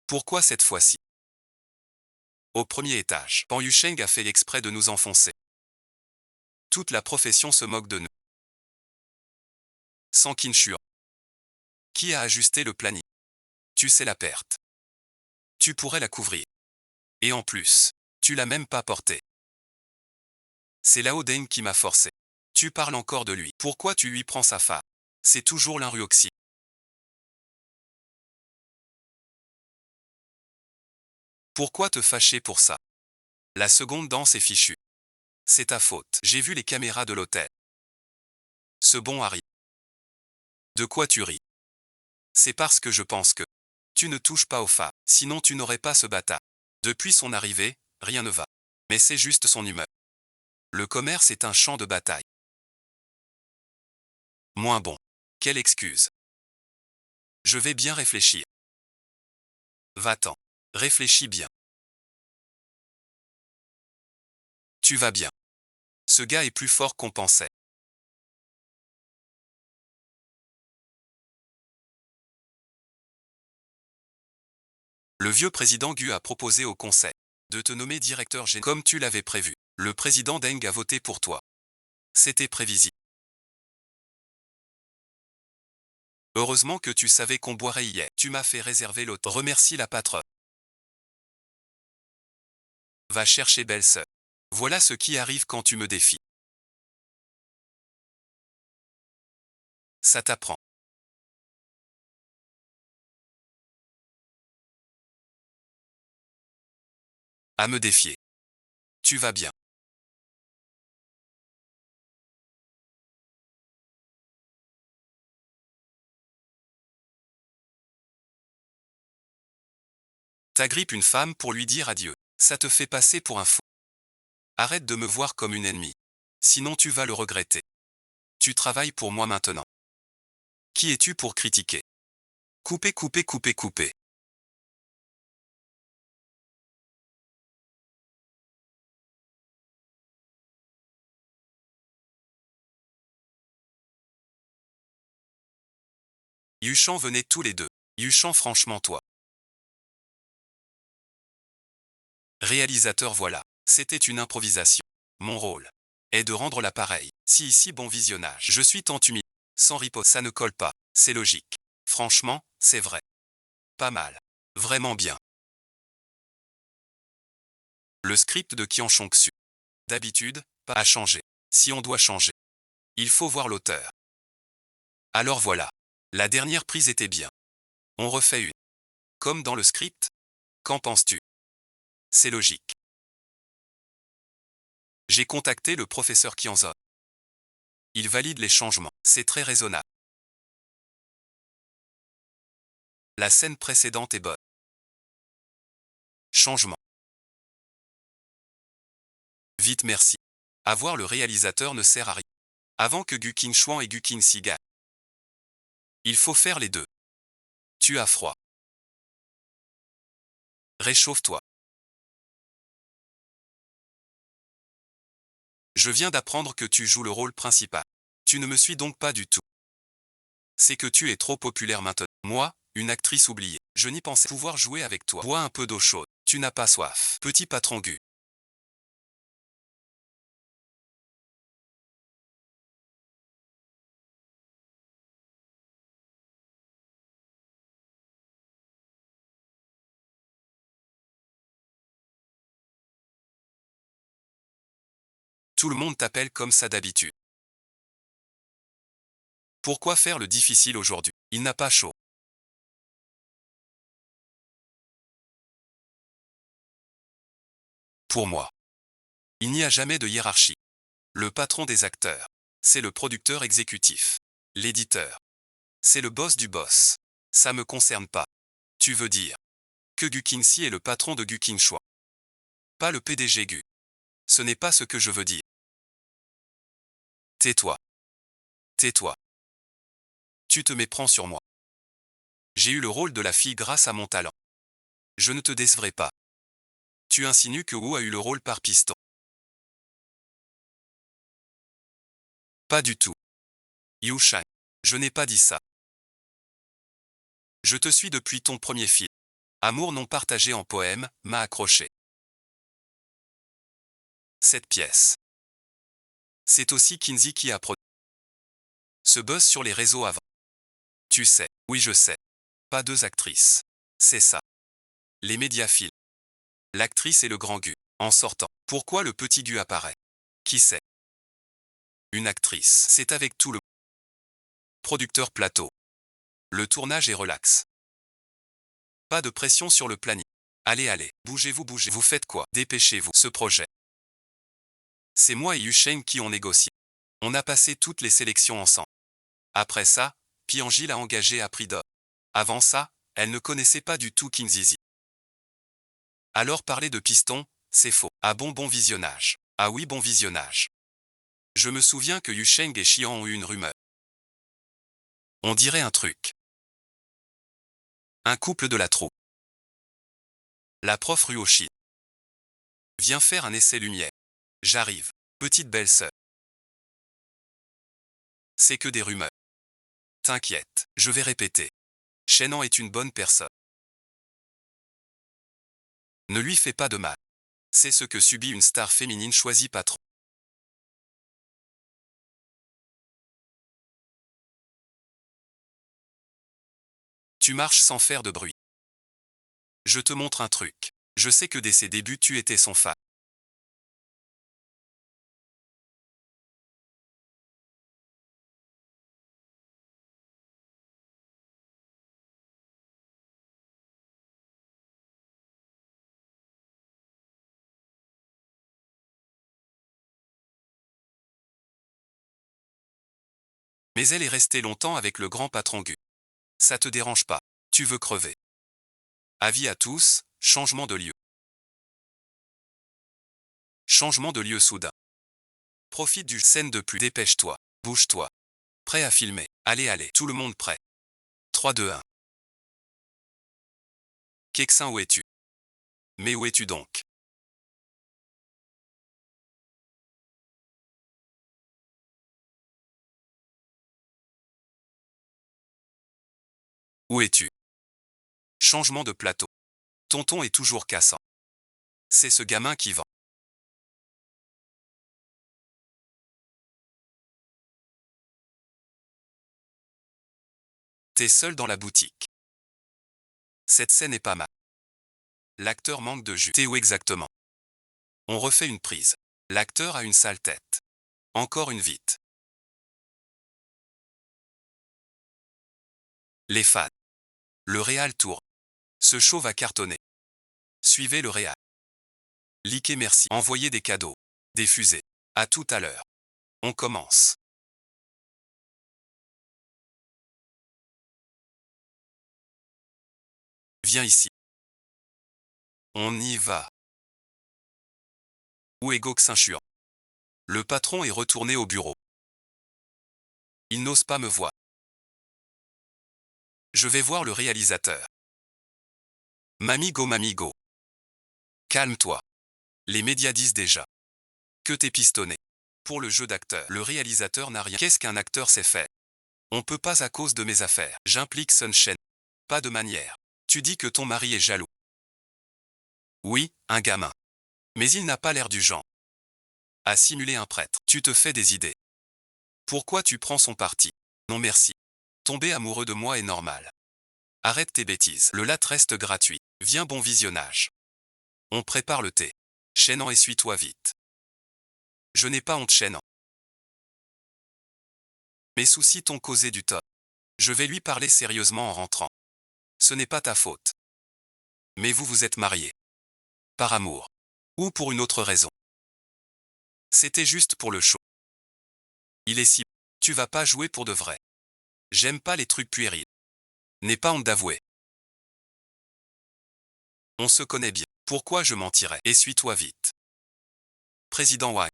Pourquoi cette fois-ci? Au premier étage, Pan Yusheng a fait exprès de nous enfoncer. Toute la profession se moque de nous. Sans Qin Chuan. Qui a ajusté le planning? Tu sais la perte. Tu pourrais la couvrir. Et en plus, tu l'as même pas portée. C'est Lao Deng qui m'a forcé. Tu parles encore de lui. Pourquoi tu lui prends sa femme? C'est toujours l'inruoxy. Pourquoi te fâcher pour ça? La seconde danse est fichue. C'est ta faute. J'ai vu les caméras de l'hôtel. Ce bon Harry. De quoi tu ris? C'est parce que je pense que tu ne touches pas aux femmes, sinon tu n'aurais pas ce bâtard. Depuis son arrivée, rien ne va. Mais c'est juste son humeur. Le commerce est un champ de bataille. Moins bon. Quelle excuse. Je vais bien réfléchir. Va-t'en. Réfléchis bien. Tu vas bien. Ce gars est plus fort qu'on pensait. Le vieux président Gu a proposé au conseil de te nommer directeur général comme tu l'avais prévu. Le président Deng a voté pour toi. C'était prévisible. Heureusement que tu savais qu'on boirait hier. Tu m'as fait réserver l'hôtel. Remercie la patronne. Va chercher belle-sœur. Voilà ce qui arrive quand tu me défies. Ça t'apprend. À me défier. Tu vas bien. T'agrippes une femme pour lui dire adieu. Ça te fait passer pour un fou. Arrête de me voir comme une ennemie. Sinon tu vas le regretter. Tu travailles pour moi maintenant. Qui es-tu pour critiquer? Couper, couper, couper, couper. Yuchan venait tous les deux. Yuchan franchement toi. Réalisateur voilà. C'était une improvisation. Mon rôle est de rendre l'appareil. Si ici bon visionnage. Je suis tant humide. Sans riposte, ça ne colle pas. C'est logique. Franchement, c'est vrai. Pas mal. Vraiment bien. Le script de Kian Chong-su. D'habitude, pas à changer. Si on doit changer, il faut voir l'auteur. Alors voilà. La dernière prise était bien. On refait une. Comme dans le script. Qu'en penses-tu? C'est logique. J'ai contacté le professeur Kianzon. Il valide les changements. C'est très raisonnable. La scène précédente est bonne. Changement. Vite merci. Avoir le réalisateur ne sert à rien. Avant que Gukin Chuan et Gukin Si gagnent. Il faut faire les deux. Tu as froid. Réchauffe-toi. Je viens d'apprendre que tu joues le rôle principal. Tu ne me suis donc pas du tout. C'est que tu es trop populaire maintenant. Moi, une actrice oubliée. Je n'y pensais pouvoir jouer avec toi. Bois un peu d'eau chaude. Tu n'as pas soif. Petit patron Gu. Tout le monde t'appelle comme ça d'habitude. Pourquoi faire le difficile aujourd'hui? Il n'a pas chaud. Pour moi, il n'y a jamais de hiérarchie. Le patron des acteurs, c'est le producteur exécutif. L'éditeur, c'est le boss du boss. Ça me concerne pas. Tu veux dire que Gu Qinxi est le patron de Gu Qingxuan. Pas le PDG Gu. Ce n'est pas ce que je veux dire. Tais-toi. Tais-toi. Tu te méprends sur moi. J'ai eu le rôle de la fille grâce à mon talent. Je ne te décevrai pas. Tu insinues que Wu a eu le rôle par piston. Pas du tout. Yu Shang. Je n'ai pas dit ça. Je te suis depuis ton premier film. Amour non partagé en poème m'a accroché. Cette pièce. C'est aussi Kinsey qui a produit. Ce buzz sur les réseaux avant. Tu sais. Oui, je sais. Pas deux actrices. C'est ça. Les médias filent. L'actrice et le grand Gu. En sortant. Pourquoi le petit Gu apparaît? Qui sait? Une actrice. C'est avec tout le producteur plateau. Le tournage est relax. Pas de pression sur le planning. Allez, allez, bougez-vous, bougez. Vous faites quoi? Dépêchez-vous. Ce projet. C'est moi et Yusheng qui ont négocié. On a passé toutes les sélections ensemble. Après ça, Pianji l'a engagée à prix d'or. Avant ça, elle ne connaissait pas du tout Kinzizi. Alors parler de piston, c'est faux. Ah bon visionnage. Ah oui bon visionnage. Je me souviens que Yusheng et Xian ont eu une rumeur. On dirait un truc. Un couple de la troupe. La prof Ruoshi. Viens faire un essai lumière. J'arrive. Petite belle-sœur. C'est que des rumeurs. T'inquiète, je vais répéter. Shenan est une bonne personne. Ne lui fais pas de mal. C'est ce que subit une star féminine choisie patron. Tu marches sans faire de bruit. Je te montre un truc. Je sais que dès ses débuts tu étais son fan. Mais elle est restée longtemps avec le grand patron Gu. Ça te dérange pas. Tu veux crever. Avis à tous, changement de lieu. Changement de lieu soudain. Profite du scène de pluie. Dépêche-toi. Bouge-toi. Prêt à filmer. Allez, allez. Tout le monde prêt. 3, 2, 1. Kexin, où es-tu? Mais où es-tu donc? Où es-tu? Changement de plateau. Tonton est toujours cassant. C'est ce gamin qui vend. T'es seul dans la boutique. Cette scène est pas mal. L'acteur manque de jus. T'es où exactement? On refait une prise. L'acteur a une sale tête. Encore une vite. Les fans. Le réal tourne. Ce show va cartonner. Suivez le réal. Likez merci. Envoyez des cadeaux. Des fusées. À tout à l'heure. On commence. Viens ici. On y va. Où est Goxin-Chuan? Le patron est retourné au bureau. Il n'ose pas me voir. Je vais voir le réalisateur. Mamigo. Calme-toi. Les médias disent déjà que t'es pistonné. Pour le jeu d'acteur, le réalisateur n'a rien. Qu'est-ce qu'un acteur sait faire? On peut pas à cause de mes affaires. J'implique Sunshine. Pas de manière. Tu dis que ton mari est jaloux. Oui, un gamin. Mais il n'a pas l'air du genre à simuler un prêtre. Tu te fais des idées. Pourquoi tu prends son parti? Non merci. Tomber amoureux de moi est normal. Arrête tes bêtises. Le latte reste gratuit. Viens, bon visionnage. On prépare le thé. Chaînant, essuie-toi vite. Je n'ai pas honte, Chaînant. Mes soucis t'ont causé du tort. Je vais lui parler sérieusement en rentrant. Ce n'est pas ta faute. Mais vous vous êtes mariés. Par amour. Ou pour une autre raison. C'était juste pour le show. Il est si... Tu vas pas jouer pour de vrai. J'aime pas les trucs puérils. N'aie pas honte d'avouer. On se connaît bien. Pourquoi je mentirais? Essuie-toi vite. Président Wang.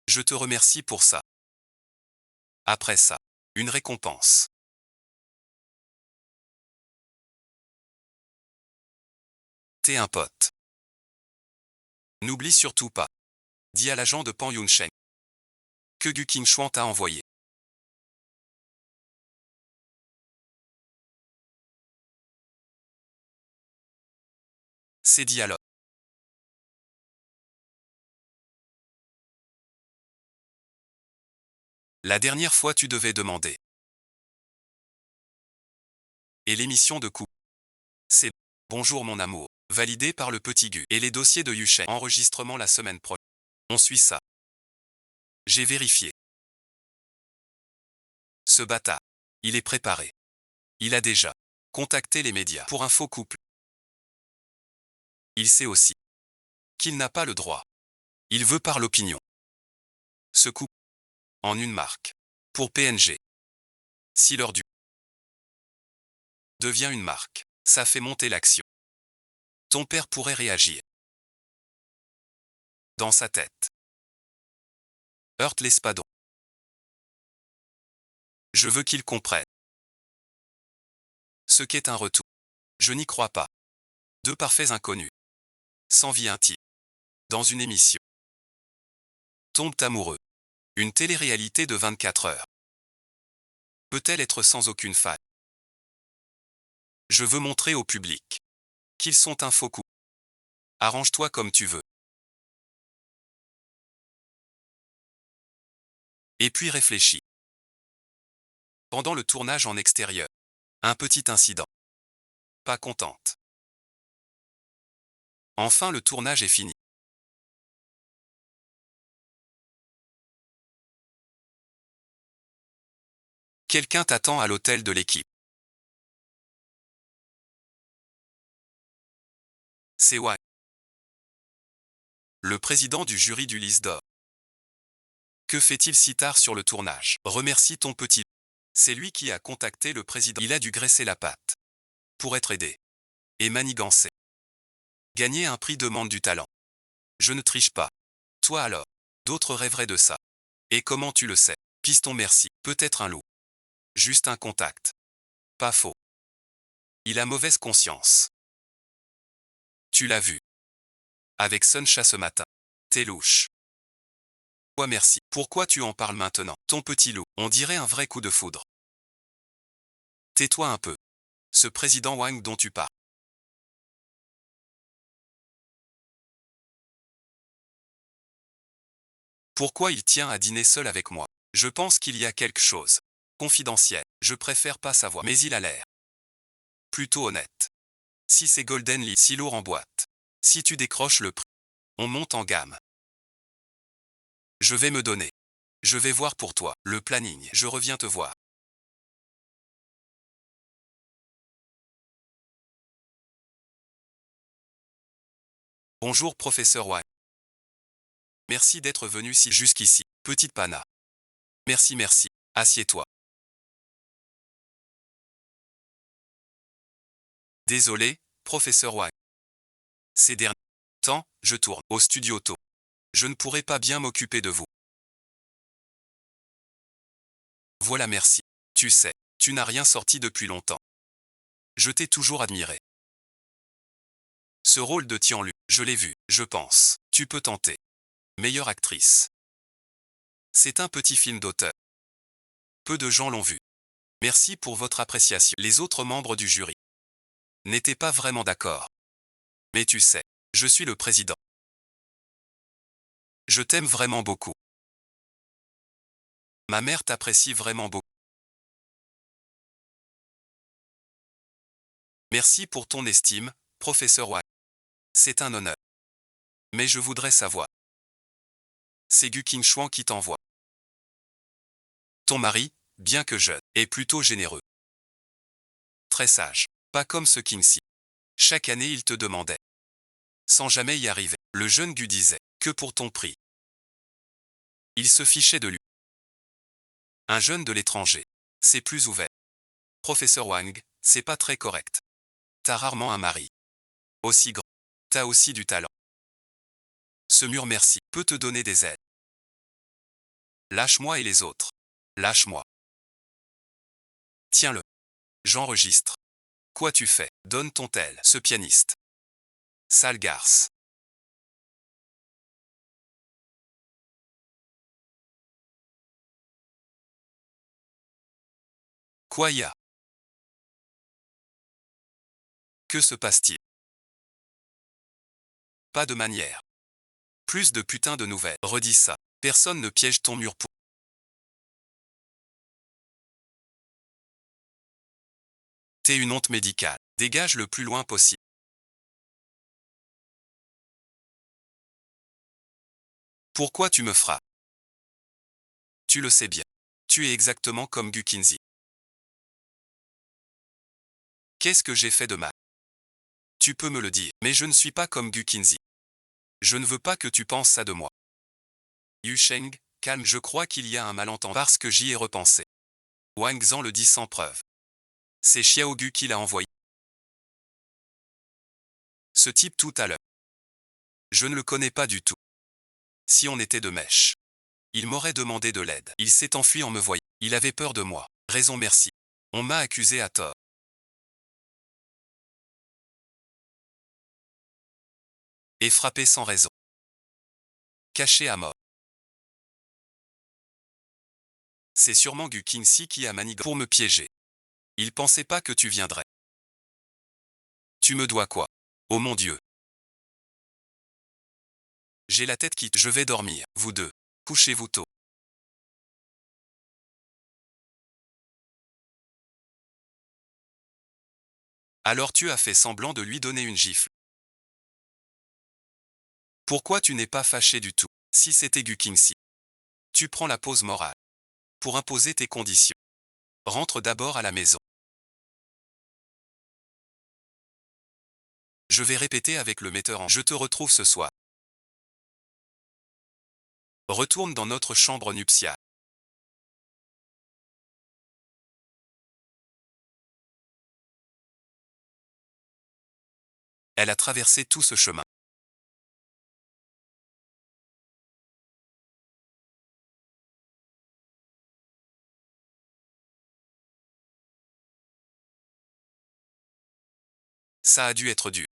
Je te remercie pour ça. Après ça, une récompense. T'es un pote. N'oublie surtout pas. Dis à l'agent de Pan Yunsheng que Gu Qingshuan t'a envoyé. C'est dit alors. La dernière fois tu devais demander. Et l'émission de coup. C'est Bonjour mon amour. Validé par le petit Gu. Et les dossiers de Yusheng. Enregistrement la semaine prochaine. On suit ça. J'ai vérifié. Ce bâtard. Il est préparé. Il a déjà contacté les médias pour un faux couple. Il sait aussi qu'il n'a pas le droit. Il veut par l'opinion. se coupe en une marque. Pour PNG. Si l'heure du devient une marque, ça fait monter l'action. Ton père pourrait réagir. Dans sa tête. Heurte l'espadon. Je veux qu'il comprenne. Ce qu'est un retour. Je n'y crois pas. Deux parfaits inconnus. Sans vie intime. Dans une émission. Tombent amoureux. Une télé-réalité de 24 heures. Peut-elle être sans aucune faille? Je veux montrer au public qu'ils sont un faux coup. Arrange-toi comme tu veux. Et puis réfléchis. Pendant le tournage en extérieur. Un petit incident. Pas contente. Enfin le tournage est fini. Quelqu'un t'attend à l'hôtel de l'équipe. C'est Wang. Le président du jury du Lys d'Or. Que fait-il si tard sur le tournage? Remercie ton petit. C'est lui qui a contacté le président. Il a dû graisser la patte. Pour être aidé. Et manigancé. Gagner un prix demande du talent. Je ne triche pas. Toi alors? D'autres rêveraient de ça. Et comment tu le sais? Piston merci. Peut-être un loup. Juste un contact. Pas faux. Il a mauvaise conscience. Tu l'as vu. Avec Suncha ce matin. T'es louche. Toi merci. Pourquoi tu en parles maintenant? Ton petit loup, on dirait un vrai coup de foudre. Tais-toi un peu. Ce président Wang dont tu parles. Pourquoi il tient à dîner seul avec moi? Je pense qu'il y a quelque chose. Confidentiel. Je préfère pas savoir. Mais il a l'air. Plutôt honnête. Si c'est Golden Lee, si lourd en boîte. Si tu décroches le prix. On monte en gamme. Je vais me donner. Je vais voir pour toi. Le planning. Je reviens te voir. Bonjour professeur Wang. Merci d'être venu jusqu'ici. Petite pana. Merci merci. Assieds-toi. Désolé, professeur Wang. Ces derniers temps, je tourne au studio tôt. Je ne pourrai pas bien m'occuper de vous. Voilà merci. Tu sais, tu n'as rien sorti depuis longtemps. Je t'ai toujours admiré. Ce rôle de Tianlu, je l'ai vu, je pense. Tu peux tenter. Meilleure actrice. C'est un petit film d'auteur. Peu de gens l'ont vu. Merci pour votre appréciation. Les autres membres du jury n'étaient pas vraiment d'accord. Mais tu sais, je suis le président. Je t'aime vraiment beaucoup. Ma mère t'apprécie vraiment beaucoup. Merci pour ton estime, professeur Wang. C'est un honneur. Mais je voudrais savoir. C'est Gu Qingshuang qui t'envoie. Ton mari, bien que jeune, est plutôt généreux. Très sage. Pas comme ce Kingxi. Chaque année il te demandait. Sans jamais y arriver. Le jeune Gu disait, que pour ton prix. Il se fichait de lui. Un jeune de l'étranger. C'est plus ouvert. Professeur Wang, c'est pas très correct. T'as rarement un mari. Aussi grand. T'as aussi du talent. Ce mur merci peut te donner des ailes. Lâche-moi et les autres. Lâche-moi. Tiens-le. J'enregistre. Quoi tu fais? Donne ton tel, ce pianiste. Sale garce. Quoi y a? Que se passe-t-il? Pas de manière. Plus de putain de nouvelles. Redis ça. Personne ne piège ton mur pour. T'es une honte médicale. Dégage le plus loin possible. Pourquoi tu me frappes? Tu le sais bien. Tu es exactement comme Gu Qinzi. Qu'est-ce que j'ai fait de mal? Tu peux me le dire, mais je ne suis pas comme Gu Qinzi. Je ne veux pas que tu penses ça de moi. Yu Sheng, Calme, je crois qu'il y a un malentendu parce que j'y ai repensé. Wang Zhan le dit sans preuve. C'est Xiaogu qui l'a envoyé. Ce type tout à l'heure. Je ne le connais pas du tout. Si on était de mèche, il m'aurait demandé de l'aide. Il s'est enfui en me voyant. Il avait peur de moi. Raison merci. On m'a accusé à tort. Et frappé sans raison. Caché à mort. C'est sûrement Gu Qingxi qui a manigancé pour me piéger. Il pensait pas que tu viendrais. Tu me dois quoi? Oh mon Dieu. J'ai la tête qui... Je vais dormir, vous deux. Couchez-vous tôt. Alors tu as fait semblant de lui donner une gifle. Pourquoi tu n'es pas fâché du tout? Si c'était Gu Qingxi. Tu prends la pause morale. Pour imposer tes conditions. Rentre d'abord à la maison. Je vais répéter avec le metteur en... Je te retrouve ce soir. Retourne dans notre chambre nuptiale. Elle a traversé tout ce chemin. Ça a dû être dur.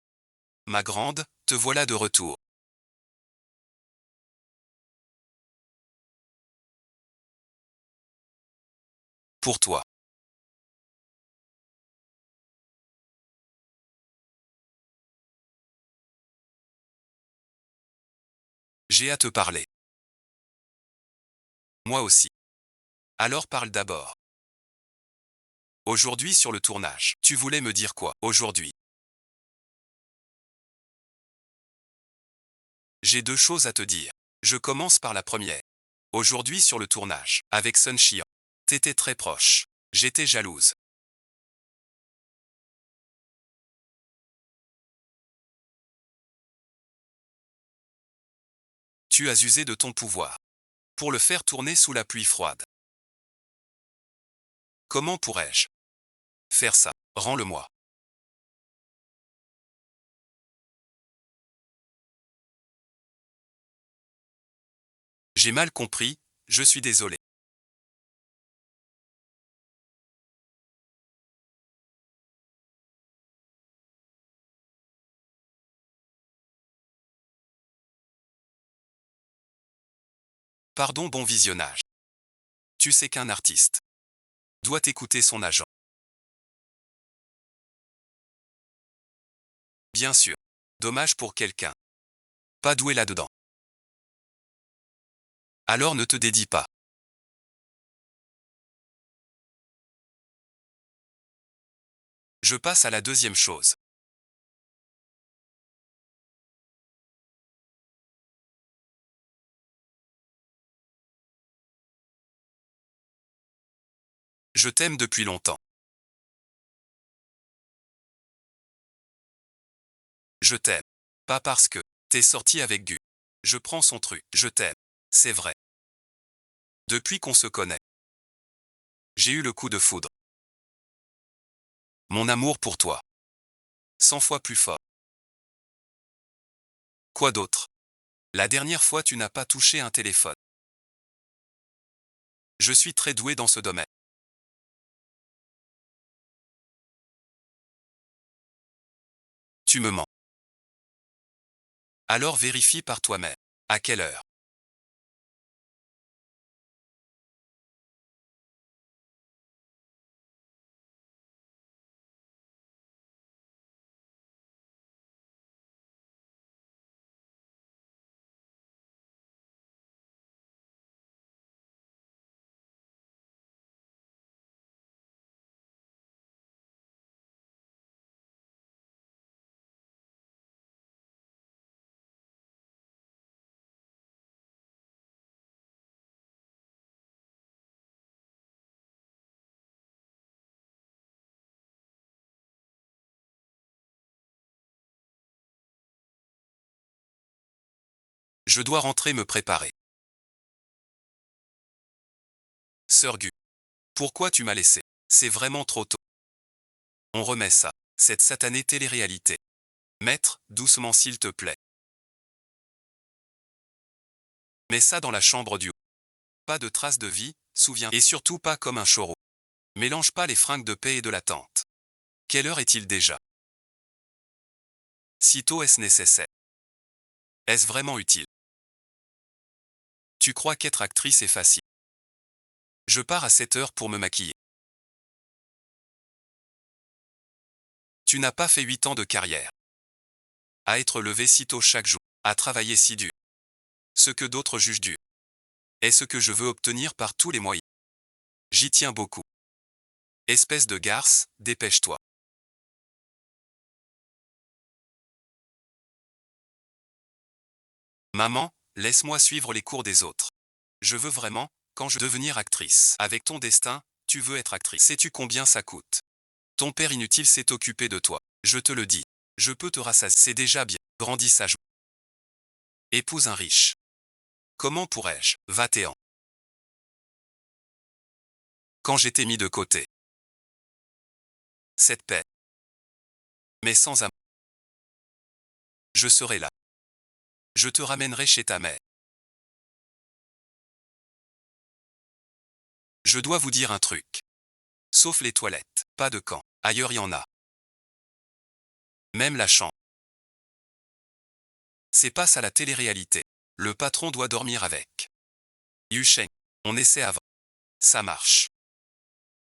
Ma grande, te voilà de retour. Pour toi. J'ai à te parler. Moi aussi. Alors parle d'abord. Aujourd'hui sur le tournage. Tu voulais me dire quoi, aujourd'hui? J'ai deux choses à te dire. Je commence par la première. Aujourd'hui sur le tournage, avec Sun Xian. T'étais très proche. J'étais jalouse. Tu as usé de ton pouvoir. Pour le faire tourner sous la pluie froide. Comment pourrais-je faire ça? Rends-le-moi. J'ai mal compris, je suis désolé. Pardon, bon visionnage. Tu sais qu'un artiste doit écouter son agent. Bien sûr. Dommage pour quelqu'un. Pas doué là-dedans. Alors ne te dédie pas. Je passe à la deuxième chose. Je t'aime depuis longtemps. Je t'aime. Pas parce que t'es sorti avec Gu. Je prends son truc. Je t'aime. C'est vrai. Depuis qu'on se connaît. J'ai eu le coup de foudre. Mon amour pour toi. 100 fois plus fort. Quoi d'autre? La dernière fois tu n'as pas touché un téléphone. Je suis très doué dans ce domaine. Tu me mens. Alors vérifie par toi-même. À quelle heure? Je dois rentrer me préparer. Sœur Gu. Pourquoi tu m'as laissé? C'est vraiment trop tôt. On remet ça. Cette satanée télé-réalité. Maître, doucement s'il te plaît. Mets ça dans la chambre du haut. Pas de traces de vie, souviens. Et surtout pas comme un choro. Mélange pas les fringues de paix et de la tente. Quelle heure est-il déjà? Sitôt est-ce nécessaire? Est-ce vraiment utile? Tu crois qu'être actrice est facile? Je pars à 7 heures pour me maquiller. Tu n'as pas fait 8 ans de carrière. À être levé si tôt chaque jour, à travailler si dur. Ce que d'autres jugent dur est ce que je veux obtenir par tous les moyens. J'y tiens beaucoup. Espèce de garce, dépêche-toi. Maman, laisse-moi suivre les cours des autres. Je veux vraiment, quand je devenir actrice. Avec ton destin, tu veux être actrice. Sais-tu combien ça coûte? Ton père inutile s'est occupé de toi. Je te le dis. Je peux te rassasier. C'est déjà bien. Grandis sagement. Épouse un riche. Comment pourrais-je? 21. Quand j'étais mis de côté. Cette paix. Mais sans amour. Je serai là. Je te ramènerai chez ta mère. Je dois vous dire un truc. Sauf les toilettes. Pas de camp. Ailleurs y en a. Même la chambre. C'est pas ça la télé-réalité. Le patron doit dormir avec. Yusheng. On essaie avant. Ça marche.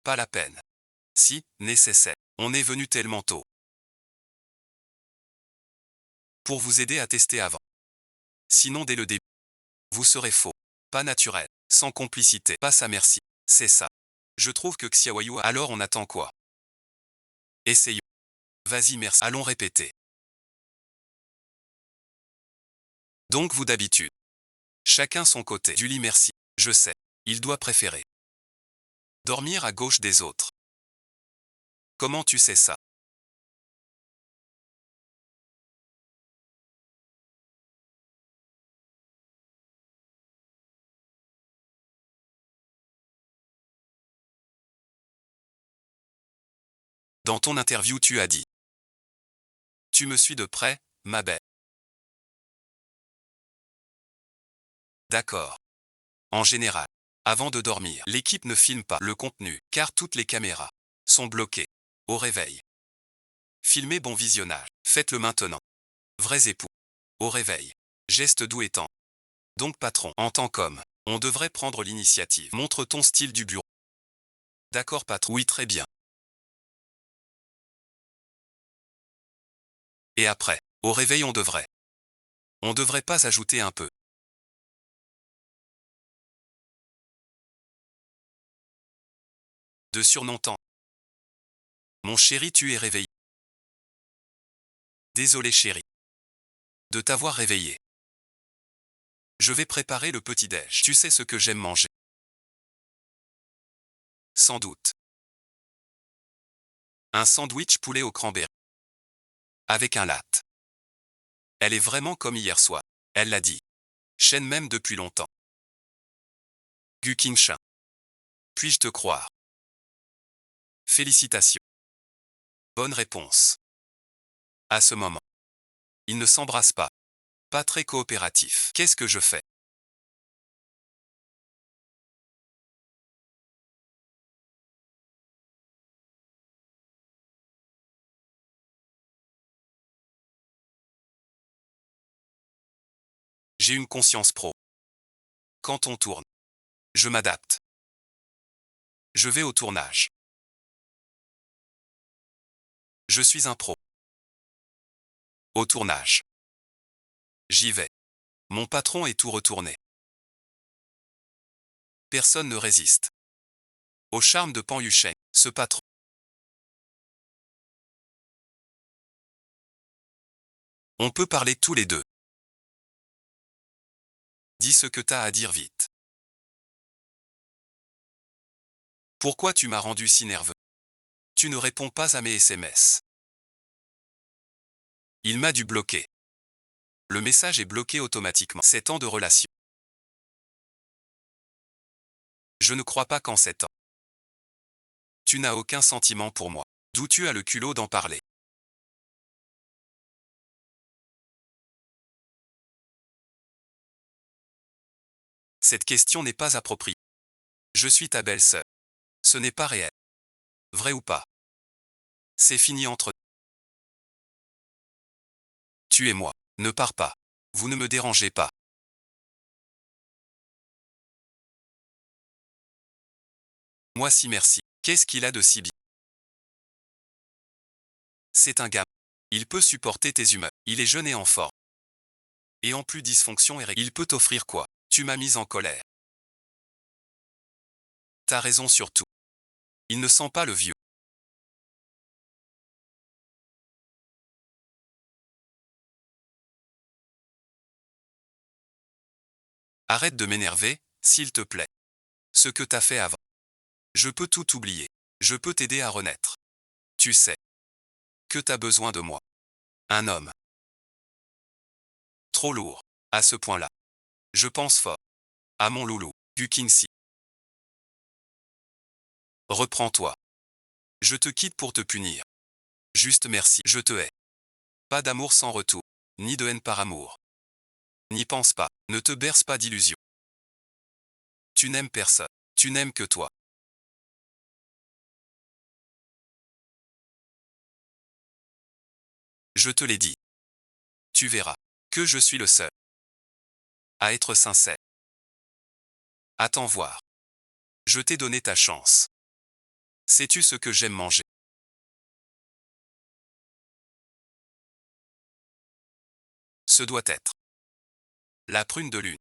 Pas la peine. Si, nécessaire. On est venu tellement tôt. Pour vous aider à tester avant. Sinon dès le début. Vous serez faux. Pas naturel. Sans complicité. Pas ça merci. C'est ça. Je trouve que Xiaoyu. Alors on attend quoi? Essayons. Vas-y merci. Allons répéter. Donc vous d'habitude. Chacun son côté. Du lit merci. Je sais. Il doit préférer. Dormir à gauche des autres. Comment tu sais ça? Dans ton interview tu as dit. Tu me suis de près, ma belle. D'accord. En général, avant de dormir, l'équipe ne filme pas le contenu, car toutes les caméras sont bloquées. Au réveil. Filmez bon visionnage. Faites-le maintenant. Vrais époux. Au réveil. Geste doux et tendre. Donc patron, en tant qu'homme, on devrait prendre l'initiative. Montre ton style du bureau. D'accord patron. Oui très bien. Et après, au réveil on devrait. On devrait pas ajouter un peu. De surnoms. Mon chéri tu es réveillé. Désolé chéri. De t'avoir réveillé. Je vais préparer le petit-déj. Tu sais ce que j'aime manger. Sans doute. Un sandwich poulet au cranberry. Avec un latte. Elle est vraiment comme hier soir. Elle l'a dit. Chaîne même depuis longtemps. Gu Qingshan. Puis-je te croire? Félicitations. Bonne réponse. À ce moment. Ils ne s'embrassent pas. Pas très coopératif. Qu'est-ce que je fais? J'ai une conscience pro. Quand on tourne. Je m'adapte. Je vais au tournage. Je suis un pro. Au tournage. J'y vais. Mon patron est tout retourné. Personne ne résiste. Au charme de Pan Yusheng, ce patron. On peut parler tous les deux. Dis ce que t'as à dire vite. Pourquoi tu m'as rendu si nerveux? Tu ne réponds pas à mes SMS. Il m'a dû bloquer. Le message est bloqué automatiquement. 7 ans de relation. Je ne crois pas qu'en 7 ans. Tu n'as aucun sentiment pour moi. D'où tu as le culot d'en parler? Cette question n'est pas appropriée. Je suis ta belle-sœur. Ce n'est pas réel. Vrai ou pas? C'est fini entre tu et moi. Ne pars pas. Vous ne me dérangez pas. Moi si merci. Qu'est-ce qu'il a de si bien? C'est un gars. Il peut supporter tes humeurs. Il est jeune et en forme. Et en plus dysfonction érectile. Il peut t'offrir quoi? Tu m'as mise en colère. T'as raison sur tout. Il ne sent pas le vieux. Arrête de m'énerver, s'il te plaît. Ce que t'as fait avant. Je peux tout oublier. Je peux t'aider à renaître. Tu sais que t'as besoin de moi. Un homme. Trop lourd. À ce point-là. Je pense fort. À mon loulou, Gukinsi. Reprends-toi. Je te quitte pour te punir. Juste merci. Je te hais. Pas d'amour sans retour. Ni de haine par amour. N'y pense pas. Ne te berce pas d'illusions. Tu n'aimes personne. Tu n'aimes que toi. Je te l'ai dit. Tu verras que je suis le seul à être sincère. À t'en voir. Je t'ai donné ta chance. Sais-tu ce que j'aime manger? Ce doit être la prune de lune.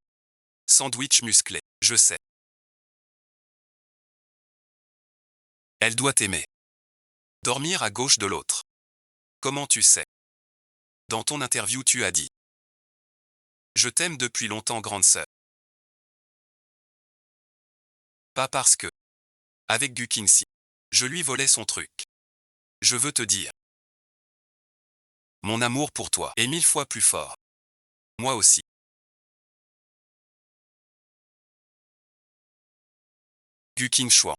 Sandwich musclé. Je sais. Elle doit t'aimer. Dormir à gauche de l'autre. Comment tu sais? Dans ton interview tu as dit. Je t'aime depuis longtemps grande sœur. Pas parce que. Avec Gukinsi. Je lui volais son truc. Je veux te dire. Mon amour pour toi est 1000 fois plus fort. Moi aussi. Guking Chouan.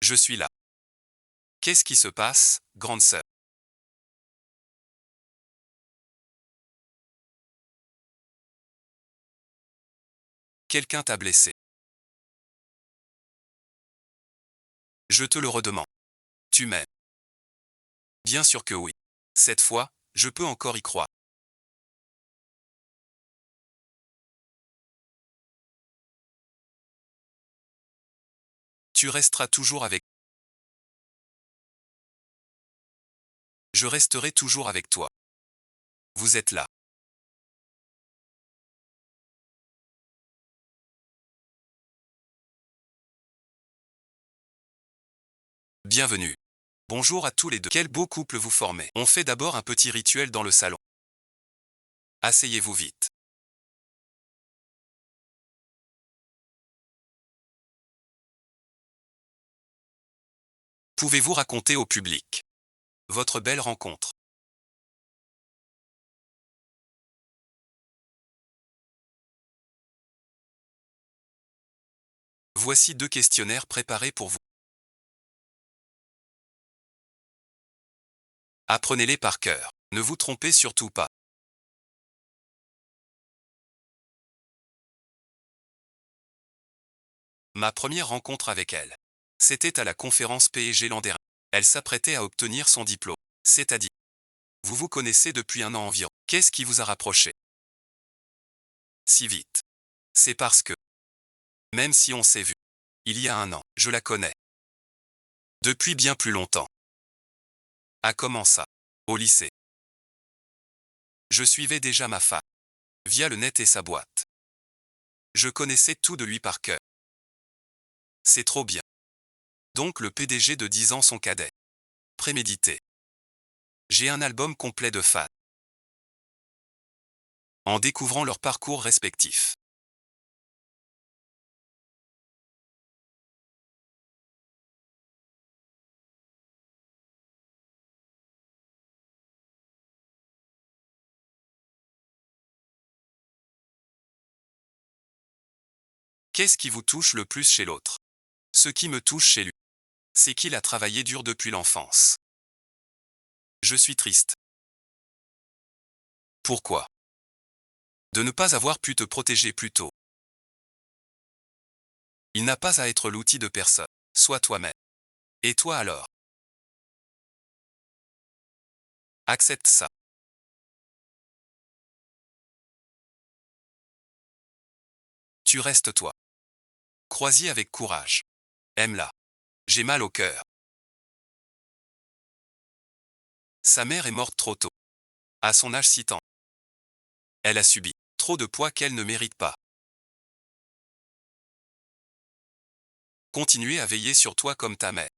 Je suis là. Qu'est-ce qui se passe, grande sœur? Quelqu'un t'a blessé. Je te le redemande. Tu m'aimes? Bien sûr que oui. Cette fois, je peux encore y croire. Tu resteras toujours avec. Je resterai toujours avec toi. Vous êtes là. Bienvenue. Bonjour à tous les deux. Quel beau couple vous formez. On fait d'abord un petit rituel dans le salon. Asseyez-vous vite. Pouvez-vous raconter au public votre belle rencontre? Voici 2 questionnaires préparés pour vous. Apprenez-les par cœur. Ne vous trompez surtout pas. Ma première rencontre avec elle. C'était à la conférence PSG l'an dernier. Elle s'apprêtait à obtenir son diplôme. C'est-à-dire, vous vous connaissez depuis un an environ. Qu'est-ce qui vous a rapproché si vite? C'est parce que, même si on s'est vu, il y a un an, je la connais. Depuis bien plus longtemps. À comment ça? Au lycée. Je suivais déjà ma femme. Via le net et sa boîte. Je connaissais tout de lui par cœur. C'est trop bien. Donc le PDG de 10 ans son cadet. Prémédité. J'ai un album complet de fans. En découvrant leurs parcours respectifs. Qu'est-ce qui vous touche le plus chez l'autre? Ce qui me touche chez lui, c'est qu'il a travaillé dur depuis l'enfance. Je suis triste. Pourquoi? De ne pas avoir pu te protéger plus tôt. Il n'a pas à être l'outil de personne. Sois toi-même. Et toi alors? Accepte ça. Tu restes toi. Crois-y avec courage. Aime-la. J'ai mal au cœur. Sa mère est morte trop tôt. À son âge si tendre. Elle a subi trop de poids qu'elle ne mérite pas. Continuez à veiller sur toi comme ta mère.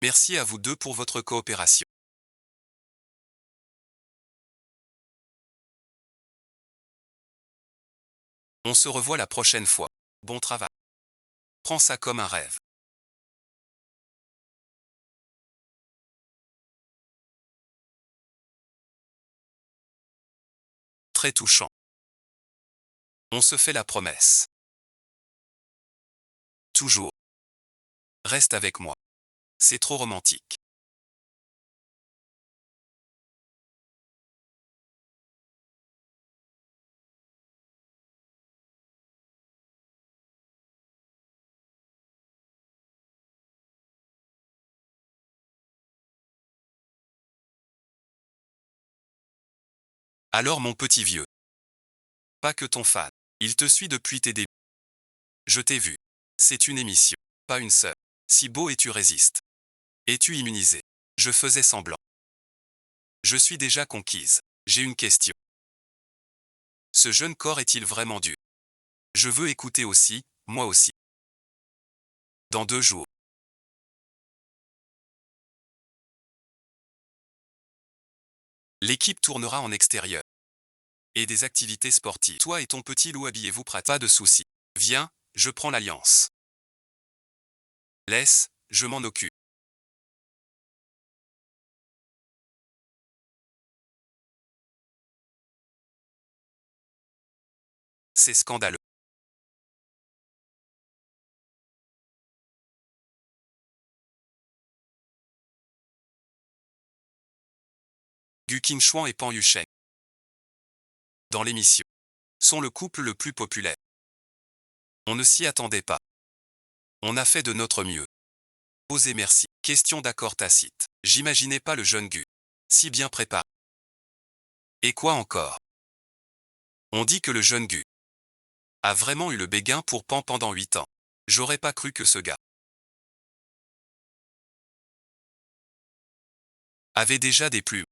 Merci à vous deux pour votre coopération. On se revoit la prochaine fois. Bon travail. Prends ça comme un rêve. Très touchant. On se fait la promesse. Toujours. Reste avec moi. C'est trop romantique. Alors mon petit vieux. Pas que ton fan. Il te suit depuis tes débuts. Je t'ai vu. C'est une émission. Pas une seule. Si beau et tu résistes. Es-tu immunisé? Je faisais semblant. Je suis déjà conquise. J'ai une question. Ce jeune corps est-il vraiment dur? Je veux écouter aussi, moi aussi. Dans 2 jours. L'équipe tournera en extérieur. Et des activités sportives. Toi et ton petit loup habillez-vous prêt. Pas de soucis. Viens, je prends l'alliance. Laisse, je m'en occupe. C'est scandaleux. Gu Qingchuan et Pan Yusheng. Dans l'émission. Sont le couple le plus populaire. On ne s'y attendait pas. On a fait de notre mieux. Osez merci. Question d'accord tacite. J'imaginais pas le jeune Gu. Si bien préparé. Et quoi encore? On dit que le jeune Gu a vraiment eu le béguin pour Pan pendant 8 ans. J'aurais pas cru que ce gars avait déjà des plumes.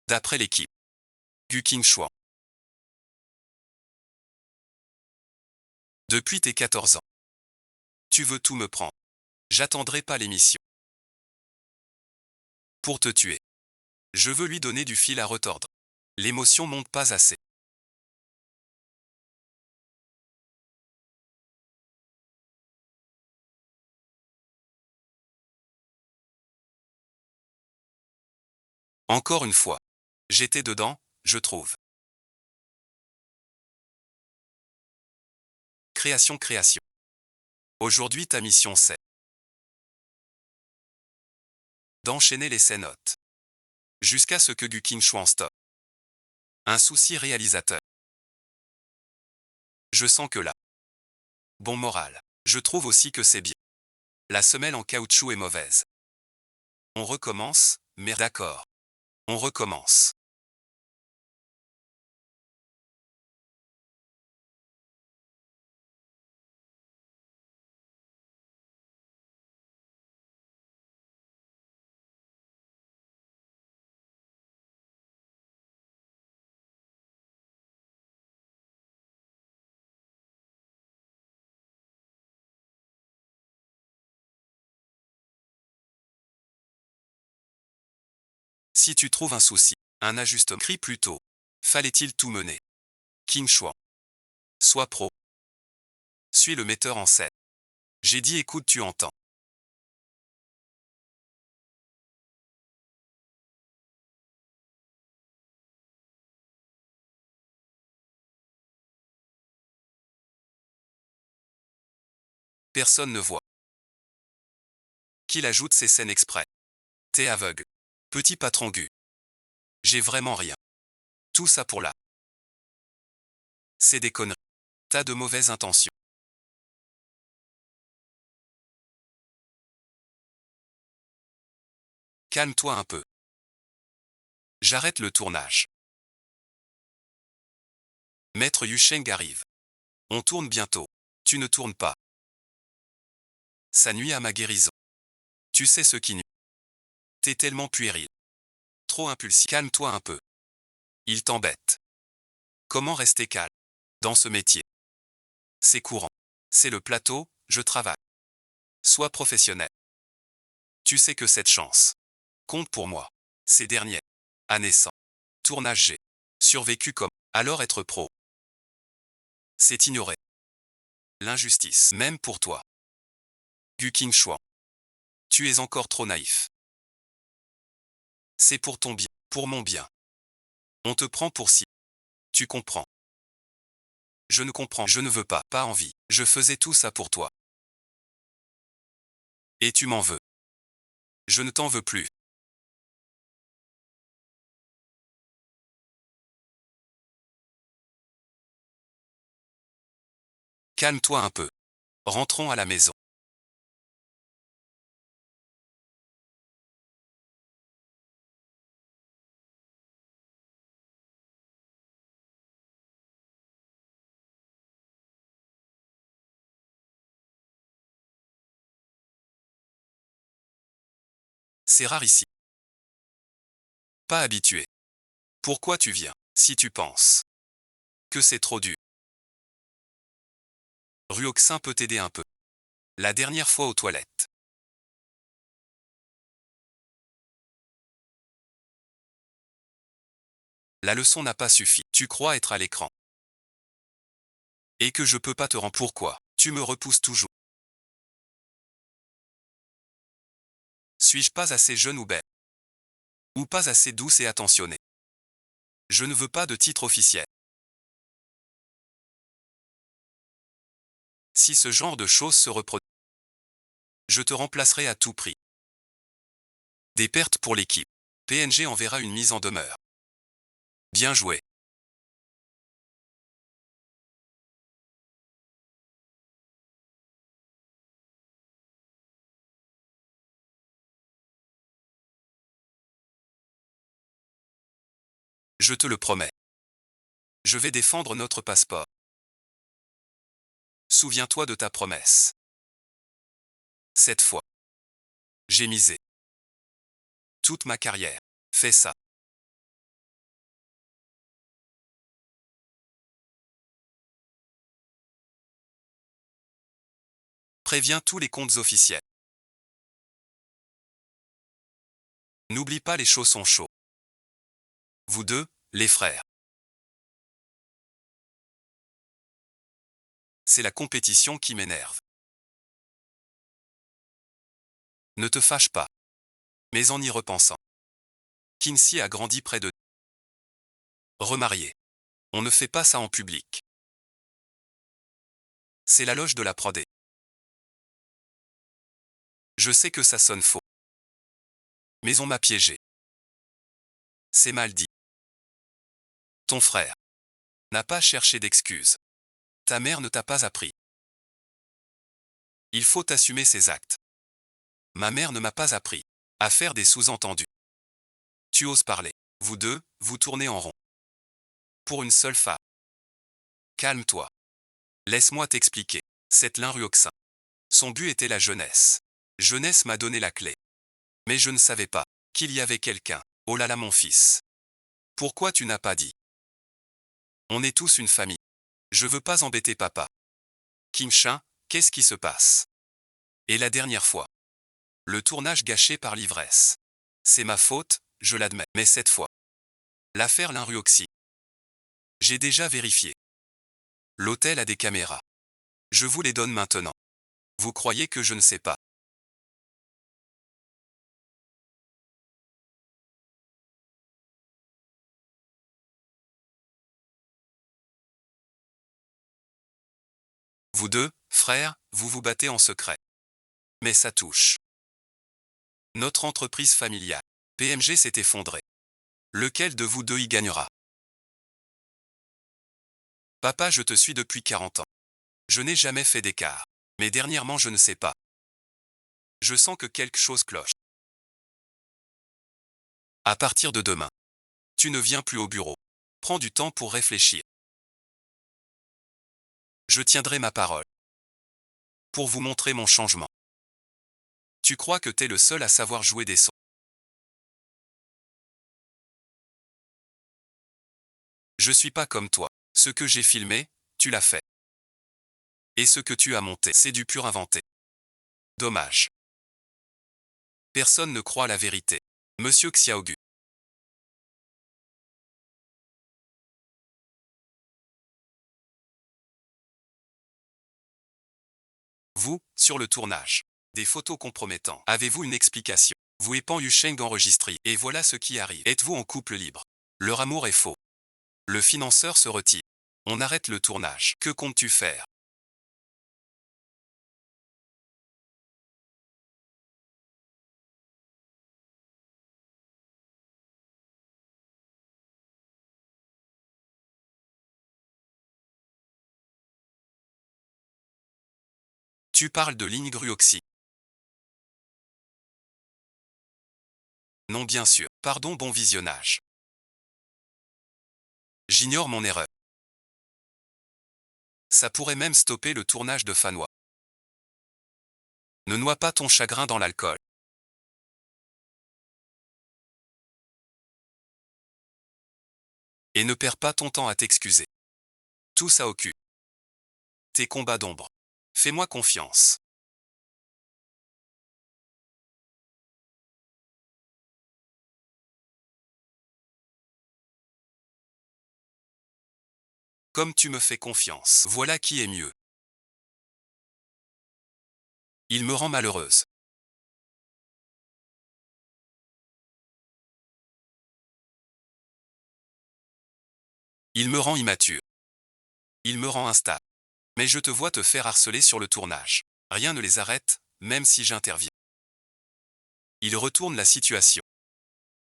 D'après l'équipe. Gu Qingchuan. Depuis tes 14 ans. Tu veux tout me prendre. J'attendrai pas l'émission. Pour te tuer. Je veux lui donner du fil à retordre. L'émotion monte pas assez. Encore une fois. J'étais dedans, je trouve. Création. Aujourd'hui ta mission c'est d'enchaîner les scénotes. Jusqu'à ce que Gu Qingchuan stoppe. Un souci réalisateur. Je sens que là. Bon moral. Je trouve aussi que c'est bien. La semelle en caoutchouc est mauvaise. On recommence, mais d'accord. On recommence. Si tu trouves un souci, un ajustement, crie plutôt. Fallait-il tout mener? Qingchuan. Sois pro. Suis le metteur en scène. J'ai dit écoute tu entends. Personne ne voit. Qu'il ajoute ces scènes exprès. T'es aveugle. Petit patron Gu. J'ai vraiment rien. Tout ça pour là. C'est des conneries. T'as de mauvaises intentions. Calme-toi un peu. J'arrête le tournage. Maître Yusheng arrive. On tourne bientôt. Tu ne tournes pas. Ça nuit à ma guérison. Tu sais ce qui nuit. T'es tellement puéril. Trop impulsif. Calme-toi un peu. Il t'embête. Comment rester calme dans ce métier? C'est courant. C'est le plateau, je travaille. Sois professionnel. Tu sais que cette chance compte pour moi. Ces dernières années sans tournage, j'ai survécu comme. Alors être pro, c'est ignorer l'injustice, même pour toi. Gu Qingshuang. Tu es encore trop naïf. C'est pour ton bien, pour mon bien. On te prend pour si. Tu comprends. Je ne comprends, je ne veux pas, pas envie. Je faisais tout ça pour toi. Et tu m'en veux. Je ne t'en veux plus. Calme-toi un peu. Rentrons à la maison. C'est rare ici. Pas habitué. Pourquoi tu viens, si tu penses que c'est trop dur? Ruoxin peut t'aider un peu. La dernière fois aux toilettes. La leçon n'a pas suffi. Tu crois être à l'écran. Et que je peux pas te rendre. Pourquoi? Tu me repousses toujours. Suis-je pas assez jeune ou belle? Ou pas assez douce et attentionnée? Je ne veux pas de titre officiel. Si ce genre de choses se reproduit, je te remplacerai à tout prix. Des pertes pour l'équipe. PNG enverra une mise en demeure. Bien joué. Je te le promets. Je vais défendre notre passeport. Souviens-toi de ta promesse. Cette fois, j'ai misé toute ma carrière. Fais ça. Préviens tous les comptes officiels. N'oublie pas, les chauds sont chauds. Vous deux, les frères. C'est la compétition qui m'énerve. Ne te fâche pas. Mais en y repensant, Kinsey a grandi près de. Remarié. On ne fait pas ça en public. C'est la loge de la prodé. Je sais que ça sonne faux. Mais on m'a piégé. C'est mal dit. Ton frère n'a pas cherché d'excuses. Ta mère ne t'a pas appris. Il faut assumer ses actes. Ma mère ne m'a pas appris à faire des sous-entendus. Tu oses parler. Vous deux, vous tournez en rond. Pour une seule femme. Calme-toi. Laisse-moi t'expliquer. Cette Lin Ruoxin. Son but était la jeunesse. Jeunesse m'a donné la clé. Mais je ne savais pas qu'il y avait quelqu'un. Oh là là, mon fils. Pourquoi tu n'as pas dit? On est tous une famille. Je veux pas embêter papa. Kim Shin, qu'est-ce qui se passe? Et la dernière fois. Le tournage gâché par l'ivresse. C'est ma faute, je l'admets. Mais cette fois. L'affaire Lin Ruoxi. J'ai déjà vérifié. L'hôtel a des caméras. Je vous les donne maintenant. Vous croyez que je ne sais pas? Vous deux, frères, vous vous battez en secret. Mais ça touche. Notre entreprise familiale, PMG, s'est effondrée. Lequel de vous deux y gagnera? Papa, je te suis depuis 40 ans. Je n'ai jamais fait d'écart. Mais dernièrement, je ne sais pas. Je sens que quelque chose cloche. À partir de demain, tu ne viens plus au bureau. Prends du temps pour réfléchir. Je tiendrai ma parole. Pour vous montrer mon changement. Tu crois que t'es le seul à savoir jouer des sons. Je suis pas comme toi. Ce que j'ai filmé, tu l'as fait. Et ce que tu as monté, c'est du pur inventé. Dommage. Personne ne croit la vérité. Monsieur Xiaogu. Vous, sur le tournage. Des photos compromettantes. Avez-vous une explication? Vous et Pan Yusheng enregistrez. Et voilà ce qui arrive. Êtes-vous en couple libre? Leur amour est faux. Le financeur se retire. On arrête le tournage. Que comptes-tu faire? Tu parles de l'Ingruoxy. Non, bien sûr. Pardon, bon visionnage. J'ignore mon erreur. Ça pourrait même stopper le tournage de Fanois. Ne noie pas ton chagrin dans l'alcool. Et ne perds pas ton temps à t'excuser. Tout ça occupe. Tes combats d'ombre. Fais-moi confiance. Comme tu me fais confiance. Voilà qui est mieux. Il me rend malheureuse. Il me rend immature. Il me rend instable. Mais je te vois te faire harceler sur le tournage. Rien ne les arrête, même si j'interviens. Il retourne la situation.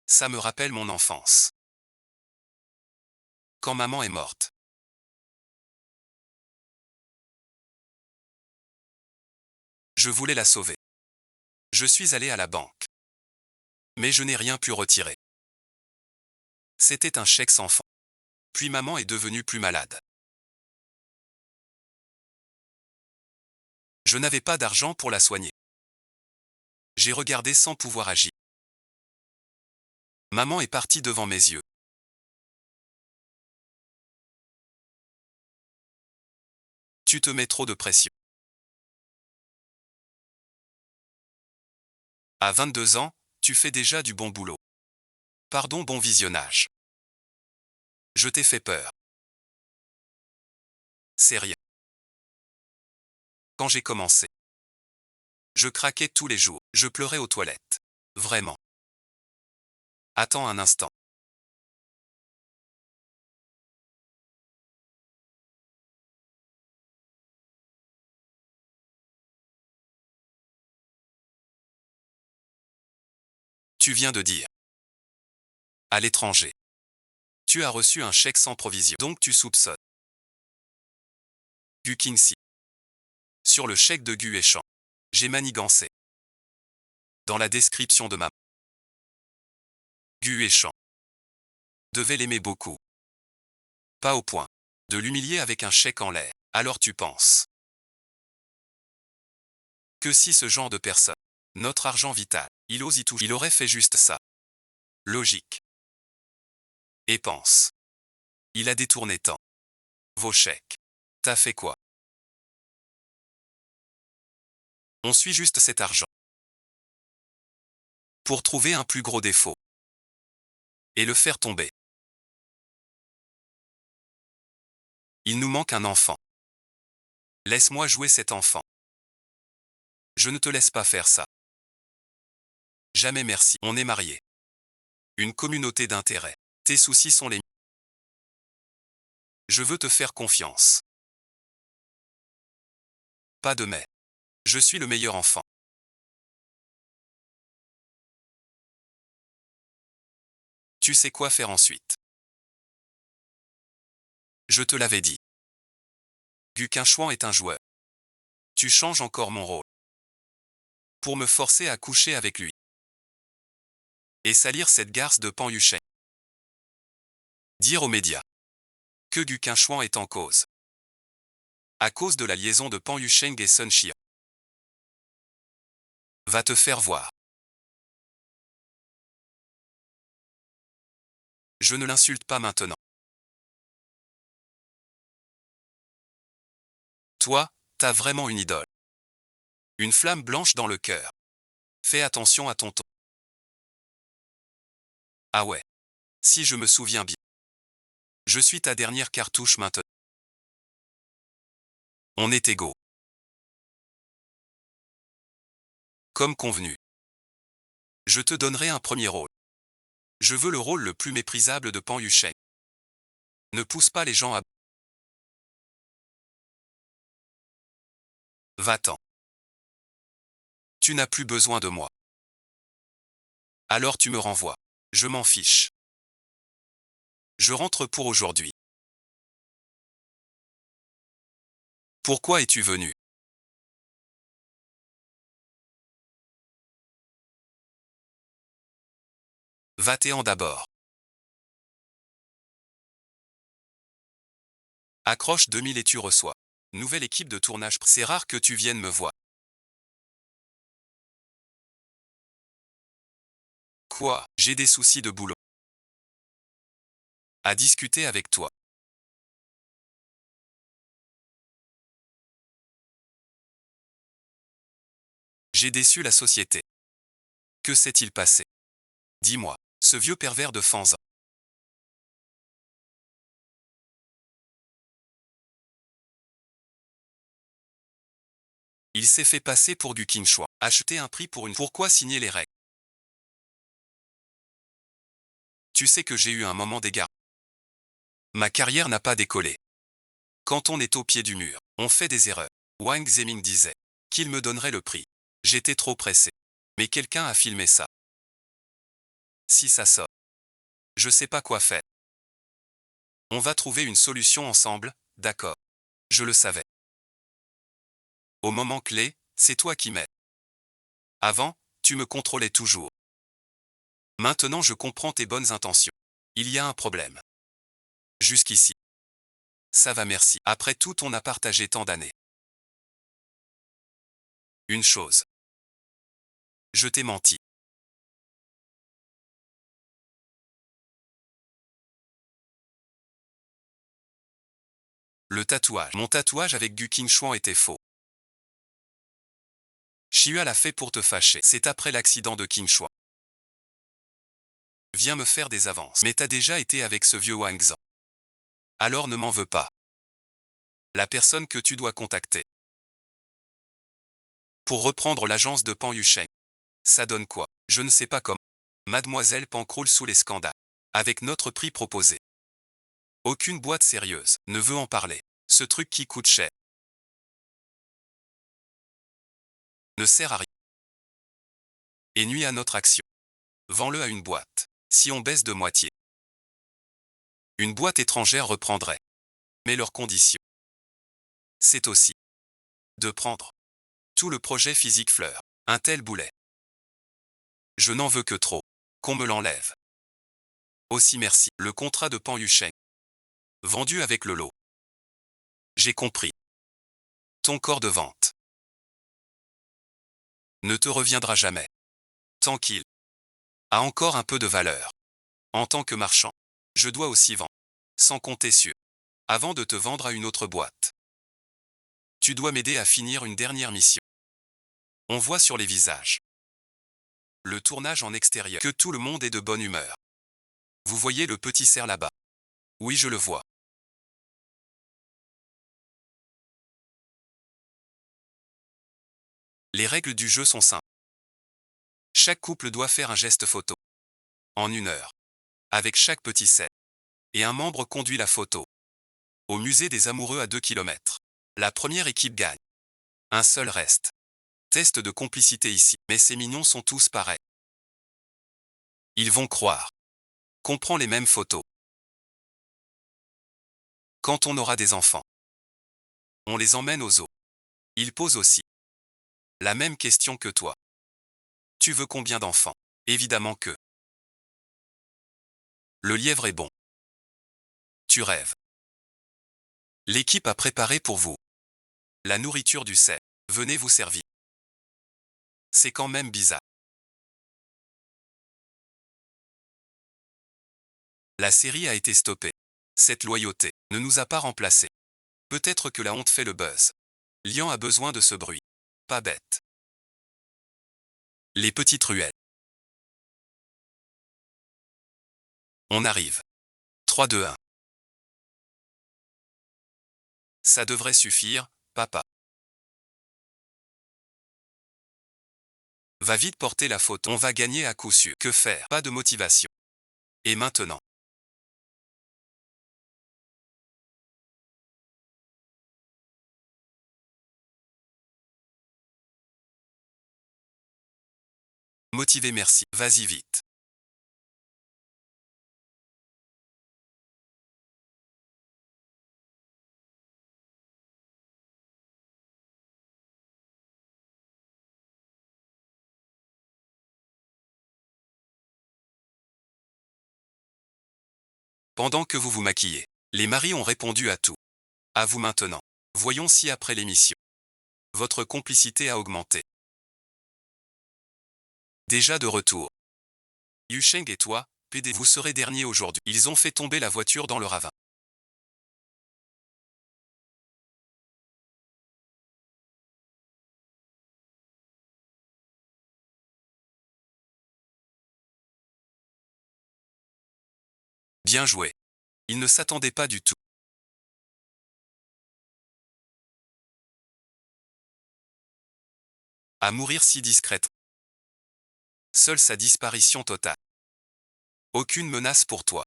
Ça me rappelle mon enfance. Quand maman est morte. Je voulais la sauver. Je suis allé à la banque. Mais je n'ai rien pu retirer. C'était un chèque sans fond. Puis maman est devenue plus malade. Je n'avais pas d'argent pour la soigner. J'ai regardé sans pouvoir agir. Maman est partie devant mes yeux. Tu te mets trop de pression. À 22 ans, tu fais déjà du bon boulot. Pardon, bon visionnage. Je t'ai fait peur. C'est rien. Quand j'ai commencé, je craquais tous les jours. Je pleurais aux toilettes. Vraiment. Attends un instant. Tu viens de dire. À l'étranger. Tu as reçu un chèque sans provision. Donc tu soupçonnes. Gu Qingxi. Sur le chèque de Gu Eishan. J'ai manigancé. Dans la description de ma Gu Eishan. Devait l'aimer beaucoup. Pas au point de l'humilier avec un chèque en l'air. Alors tu penses que si ce genre de personne, notre argent vital, il ose y toucher, il aurait fait juste ça. Logique. Et pense. Il a détourné tant. Vos chèques. T'as fait quoi? On suit juste cet argent. Pour trouver un plus gros défaut. Et le faire tomber. Il nous manque un enfant. Laisse-moi jouer cet enfant. Je ne te laisse pas faire ça. Jamais merci. On est mariés. Une communauté d'intérêts. Tes soucis sont les miens. Je veux te faire confiance. Pas de mais. Je suis le meilleur enfant. Tu sais quoi faire ensuite. Je te l'avais dit. Gu Quinchouan est un joueur. Tu changes encore mon rôle. Pour me forcer à coucher avec lui. Et salir cette garce de Pan Yusheng. Dire aux médias que Gu Quinchouan est en cause. À cause de la liaison de Pan Yusheng et Sun Xian. Va te faire voir. Je ne l'insulte pas maintenant. Toi, t'as vraiment une idole. Une flamme blanche dans le cœur. Fais attention à ton ton. Ah ouais. Si je me souviens bien. Je suis ta dernière cartouche maintenant. On est égaux. Comme convenu. Je te donnerai un premier rôle. Je veux le rôle le plus méprisable de Pan Yusheng. Ne pousse pas les gens à... Va-t'en. Tu n'as plus besoin de moi. Alors tu me renvoies. Je m'en fiche. Je rentre pour aujourd'hui. Pourquoi es-tu venu? Va-t'en d'abord. Accroche 2000 et tu reçois. Nouvelle équipe de tournage. C'est rare que tu viennes me voir. Quoi? J'ai des soucis de boulot. À discuter avec toi. J'ai déçu la société. Que s'est-il passé? Dis-moi, ce vieux pervers de Fanzan. Il s'est fait passer pour Gu Quinchouan. Acheter un prix pour une... Pourquoi signer les règles? Tu sais que j'ai eu un moment d'égard. Ma carrière n'a pas décollé. Quand on est au pied du mur, on fait des erreurs. Wang Zeming disait qu'il me donnerait le prix. J'étais trop pressé. Mais quelqu'un a filmé ça. Si ça sort, je sais pas quoi faire. On va trouver une solution ensemble, d'accord. Je le savais. Au moment clé, c'est toi qui m'aides. Avant, tu me contrôlais toujours. Maintenant je comprends tes bonnes intentions. Il y a un problème. Jusqu'ici. Ça va merci. Après tout on a partagé tant d'années. Une chose. Je t'ai menti. Le tatouage. Mon tatouage avec Gu Quinchouan était faux. Chihua l'a fait pour te fâcher. C'est après l'accident de Quinchouan. Viens me faire des avances. Mais t'as déjà été avec ce vieux Wang Zhang. Alors ne m'en veux pas. La personne que tu dois contacter. Pour reprendre l'agence de Pan Yusheng. Ça donne quoi? Je ne sais pas comment. Mademoiselle Pan croule sous les scandales. Avec notre prix proposé. Aucune boîte sérieuse ne veut en parler. Ce truc qui coûte cher. Ne sert à rien. Et nuit à notre action. Vends-le à une boîte. Si on baisse de moitié. Une boîte étrangère reprendrait. Mais leurs conditions. C'est aussi. De prendre. Tout le projet physique fleur. Un tel boulet. Je n'en veux que trop. Qu'on me l'enlève. Aussi merci. Le contrat de Pan Yusheng. Vendu avec le lot. J'ai compris. Ton corps de vente. Ne te reviendra jamais. Tant qu'il a encore un peu de valeur. En tant que marchand, je dois aussi vendre. Sans compter sur. Avant de te vendre à une autre boîte. Tu dois m'aider à finir une dernière mission. On voit sur les visages. Le tournage en extérieur. Que tout le monde est de bonne humeur. Vous voyez le petit cerf là-bas? Oui, je le vois. Les règles du jeu sont simples. Chaque couple doit faire un geste photo. En 1 heure. Avec chaque petit cerf. Et un membre conduit la photo. Au musée des amoureux à 2 km. La première équipe gagne. Un seul reste. Test de complicité ici. Mais ces mignons sont tous pareils. Ils vont croire. Qu'on prend les mêmes photos. Quand on aura des enfants, on les emmène au zoo. Ils posent aussi la même question que toi. Tu veux combien d'enfants? Évidemment que le lièvre est bon. Tu rêves. L'équipe a préparé pour vous la nourriture du cerf. Venez vous servir. C'est quand même bizarre. La série a été stoppée. Cette loyauté ne nous a pas remplacés. Peut-être que la honte fait le buzz. Lian a besoin de ce bruit. Pas bête. Les petites ruelles. On arrive. 3, 2, 1. Ça devrait suffire, papa. Va vite porter la faute, on va gagner à coup sûr. Que faire? Pas de motivation. Et maintenant? Motivé, merci. Vas-y vite. Pendant que vous vous maquillez, les maris ont répondu à tout. À vous maintenant. Voyons si après l'émission, votre complicité a augmenté. Déjà de retour. Yusheng et toi, PD, vous serez dernier aujourd'hui. Ils ont fait tomber la voiture dans le ravin. Bien joué. Ils ne s'attendaient pas du tout à mourir si discrète. Seule sa disparition totale. Aucune menace pour toi.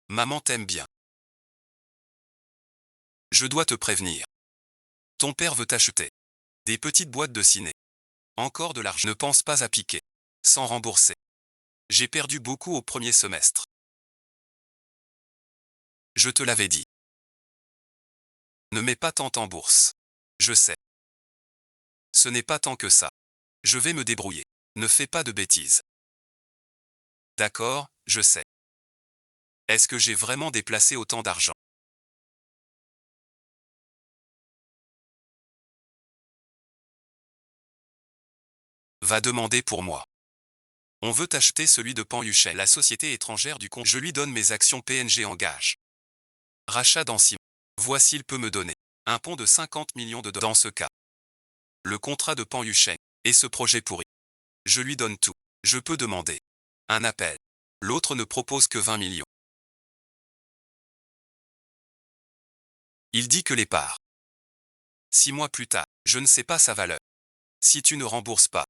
Maman t'aime bien. Je dois te prévenir. Ton père veut t'acheter des petites boîtes de ciné. Encore de l'argent. Ne pense pas à piquer. Sans rembourser. J'ai perdu beaucoup au premier semestre. Je te l'avais dit. Ne mets pas tant en bourse. Je sais. Ce n'est pas tant que ça. Je vais me débrouiller. Ne fais pas de bêtises. D'accord, je sais. Est-ce que j'ai vraiment déplacé autant d'argent? Va demander pour moi. On veut acheter celui de Pan-Yuchel, la société étrangère du compte. Je lui donne mes actions PNG en gage. Rachat dans 6 mois. Voici, il peut me donner un pont de 50 millions de dollars. Dans ce cas, le contrat de Pan-Yuchel et ce projet pourri. Je lui donne tout. Je peux demander un appel. L'autre ne propose que 20 millions. Il dit que les parts. 6 mois plus tard, je ne sais pas sa valeur. Si tu ne rembourses pas,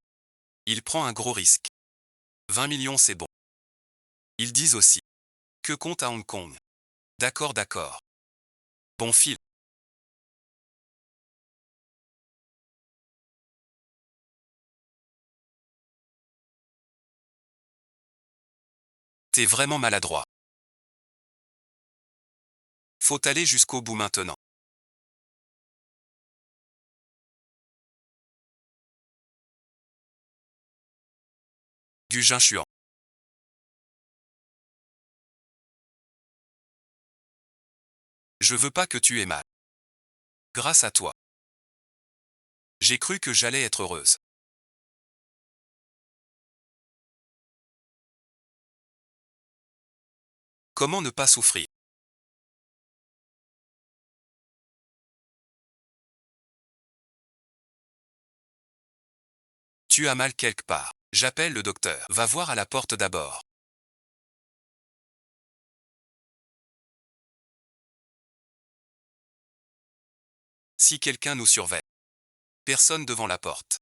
il prend un gros risque. 20 millions, c'est bon. Ils disent aussi que compte à Hong Kong. D'accord, d'accord. Bon fil. T'es vraiment maladroit. Faut aller jusqu'au bout maintenant. Gugin Chuan. Je veux pas que tu aies mal. Grâce à toi. J'ai cru que j'allais être heureuse. Comment ne pas souffrir? Tu as mal quelque part. J'appelle le docteur. Va voir à la porte d'abord. Si quelqu'un nous surveille. Personne devant la porte.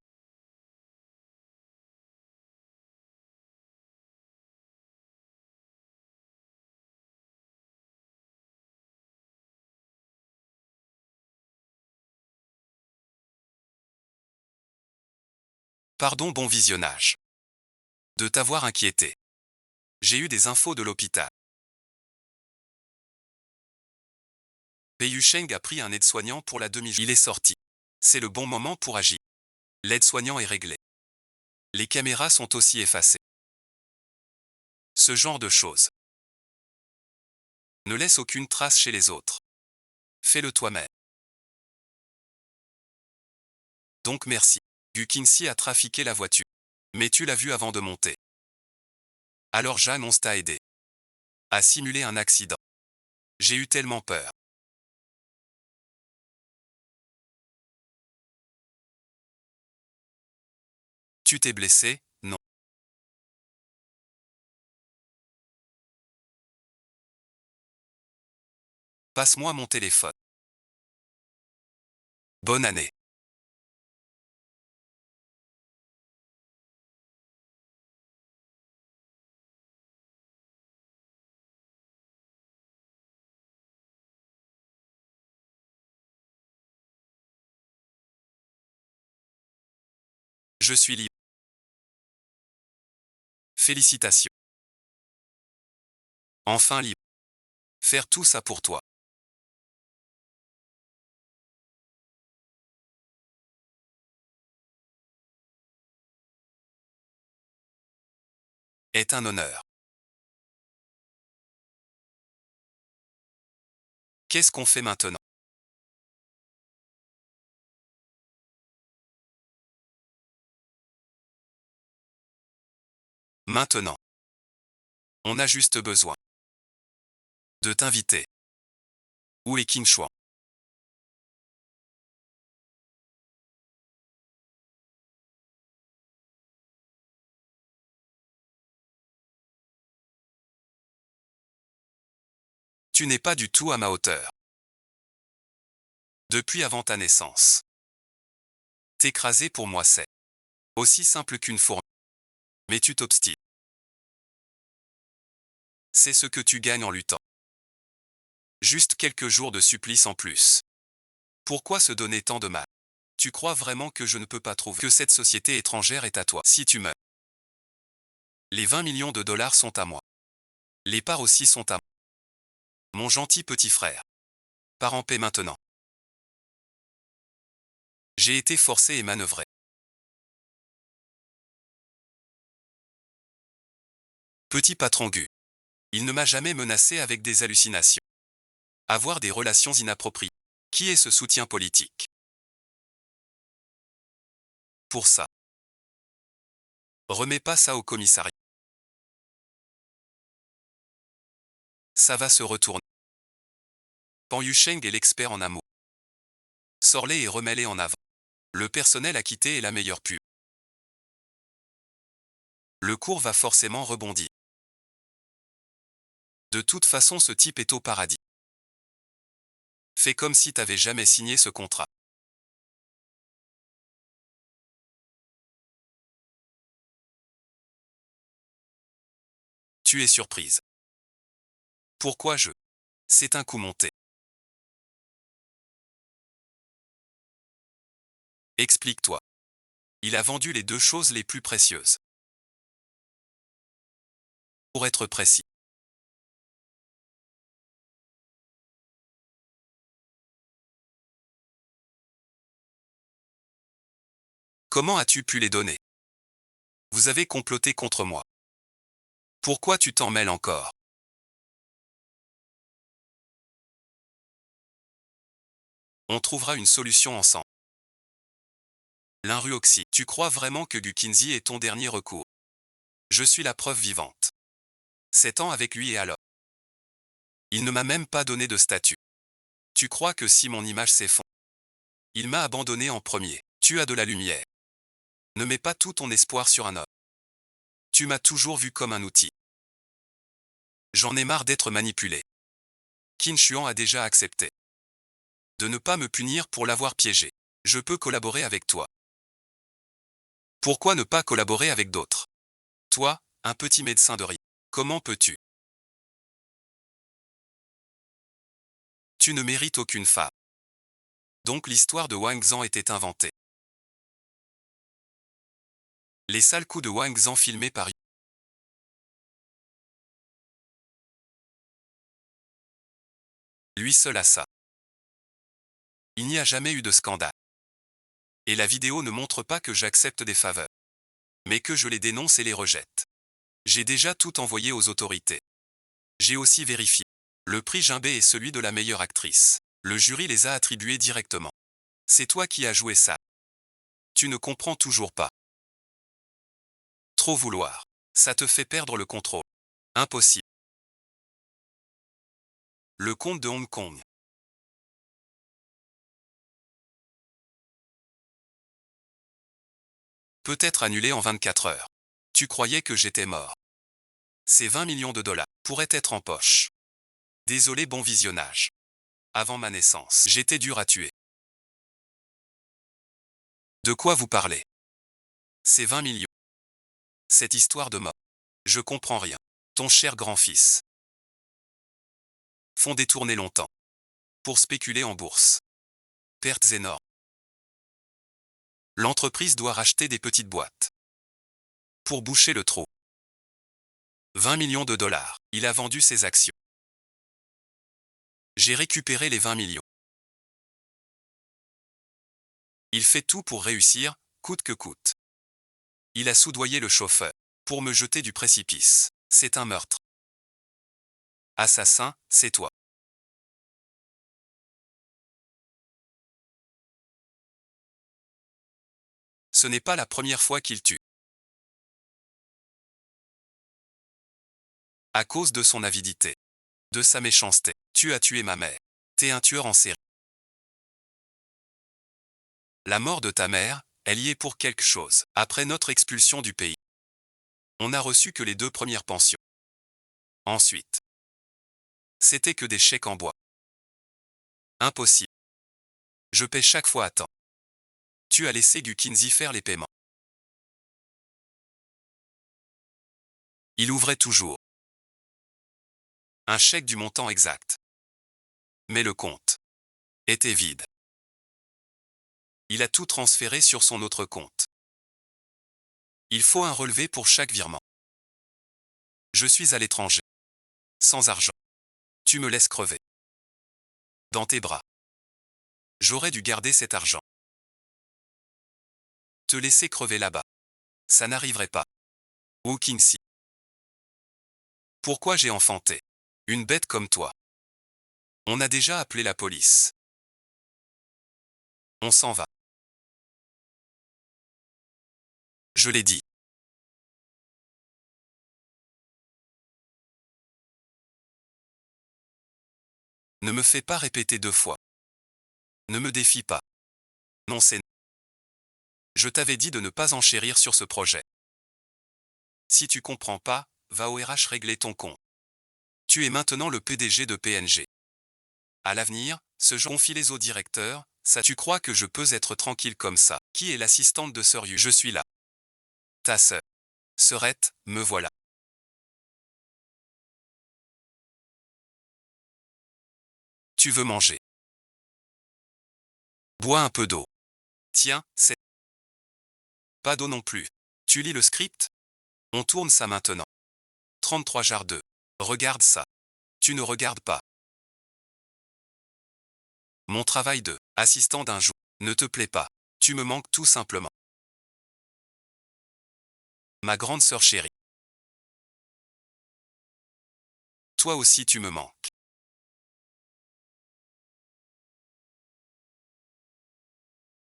Pardon, bon visionnage. De t'avoir inquiété. J'ai eu des infos de l'hôpital. Pei Sheng a pris un aide-soignant pour la demi-journée. Il est sorti. C'est le bon moment pour agir. L'aide-soignant est réglé. Les caméras sont aussi effacées. Ce genre de choses. Ne laisse aucune trace chez les autres. Fais-le toi-même. Donc merci. Gu Qinxi a trafiqué la voiture. Mais tu l'as vu avant de monter. Alors j'annonce t'a aidé. À simuler un accident. J'ai eu tellement peur. Tu t'es blessé? Non. Passe-moi mon téléphone. Bonne année. Je suis libre. Félicitations. Enfin libre. Faire tout ça pour toi. Est un honneur. Qu'est-ce qu'on fait maintenant? Maintenant. On a juste besoin de t'inviter. Où est Qin Shuang? Tu n'es pas du tout à ma hauteur. Depuis avant ta naissance. T'écraser pour moi c'est aussi simple qu'une fourmi. Mais tu t'obstines. C'est ce que tu gagnes en luttant. Juste quelques jours de supplice en plus. Pourquoi se donner tant de mal? Tu crois vraiment que je ne peux pas trouver que cette société étrangère est à toi? Si tu meurs, les 20 millions de dollars sont à moi. Les parts aussi sont à moi. Mon gentil petit frère. Pars en paix maintenant. J'ai été forcé et manœuvré. Petit patron Gu. Il ne m'a jamais menacé avec des hallucinations. Avoir des relations inappropriées. Qui est ce soutien politique? Pour ça. Remets pas ça au commissariat. Ça va se retourner. Pan Yusheng est l'expert en amour. Sors-les et remets-les en avant. Le personnel acquitté est la meilleure pub. Le cours va forcément rebondir. De toute façon, ce type est au paradis. Fais comme si t'avais jamais signé ce contrat. Tu es surprise. Pourquoi je? C'est un coup monté. Explique-toi. Il a vendu les deux choses les plus précieuses. Pour être précis. Comment as-tu pu les donner? Vous avez comploté contre moi. Pourquoi tu t'en mêles encore? On trouvera une solution ensemble. L'Inruoxy. Tu crois vraiment que Gu Qinxi est ton dernier recours? Je suis la preuve vivante. 7 ans avec lui et alors? Il ne m'a même pas donné de statut. Tu crois que si mon image s'effondre? Il m'a abandonné en premier. Tu as de la lumière. Ne mets pas tout ton espoir sur un homme. Tu m'as toujours vu comme un outil. J'en ai marre d'être manipulé. Qin Shuang a déjà accepté de ne pas me punir pour l'avoir piégé. Je peux collaborer avec toi. Pourquoi ne pas collaborer avec d'autres? Toi, un petit médecin de rien. Comment peux-tu? Tu ne mérites aucune femme. Donc l'histoire de Wang Zhang était inventée. Les sales coups de Wang Zhang filmés par lui seul a ça. Il n'y a jamais eu de scandale. Et la vidéo ne montre pas que j'accepte des faveurs, mais que je les dénonce et les rejette. J'ai déjà tout envoyé aux autorités. J'ai aussi vérifié. Le prix Jimbei est celui de la meilleure actrice. Le jury les a attribués directement. C'est toi qui as joué ça. Tu ne comprends toujours pas. Trop vouloir. Ça te fait perdre le contrôle. Impossible. Le comte de Hong Kong. Peut être annulé en 24 heures. Tu croyais que j'étais mort. Ces 20 millions de dollars pourraient être en poche. Désolé, bon visionnage. Avant ma naissance, j'étais dur à tuer. De quoi vous parlez? Ces 20 millions. Cette histoire de mort. Je comprends rien. Ton cher grand-fils. Font détourner longtemps. Pour spéculer en bourse. Pertes énormes. L'entreprise doit racheter des petites boîtes. Pour boucher le trou. 20 millions de dollars. Il a vendu ses actions. J'ai récupéré les 20 millions. Il fait tout pour réussir, coûte que coûte. Il a soudoyé le chauffeur. Pour me jeter du précipice. C'est un meurtre. Assassin, c'est toi. Ce n'est pas la première fois qu'il tue. À cause de son avidité. De sa méchanceté. Tu as tué ma mère. T'es un tueur en série. La mort de ta mère, elle y est pour quelque chose. Après notre expulsion du pays, on n'a reçu que les 2 premières pensions. Ensuite, c'était que des chèques en bois. Impossible. Je paie chaque fois à temps. Tu as laissé Gu Kinzi faire les paiements. Il ouvrait toujours un chèque du montant exact. Mais le compte était vide. Il a tout transféré sur son autre compte. Il faut un relevé pour chaque virement. Je suis à l'étranger. Sans argent. Tu me laisses crever. Dans tes bras. J'aurais dû garder cet argent. Te laisser crever là-bas. Ça n'arriverait pas. Wu Qingxi. Pourquoi j'ai enfanté une bête comme toi? On a déjà appelé la police. On s'en va. Je l'ai dit. Ne me fais pas répéter 2 fois. Ne me défie pas. Non, c'est non. Je t'avais dit de ne pas enchérir sur ce projet. Si tu comprends pas, va au RH régler ton compte. Tu es maintenant le PDG de PNG. À l'avenir, se confie au directeur, ça tu crois que je peux être tranquille comme ça? Qui est l'assistante de Sœur Yu? Je suis là. Ta sœur. Sœurette, me voilà. Tu veux manger? Bois un peu d'eau. Tiens, c'est pas d'eau non plus. Tu lis le script? On tourne ça maintenant. 33 jars 2. Regarde ça. Tu ne regardes pas. Mon travail de assistant d'un jour ne te plaît pas. Tu me manques tout simplement. Ma grande sœur chérie. Toi aussi tu me manques.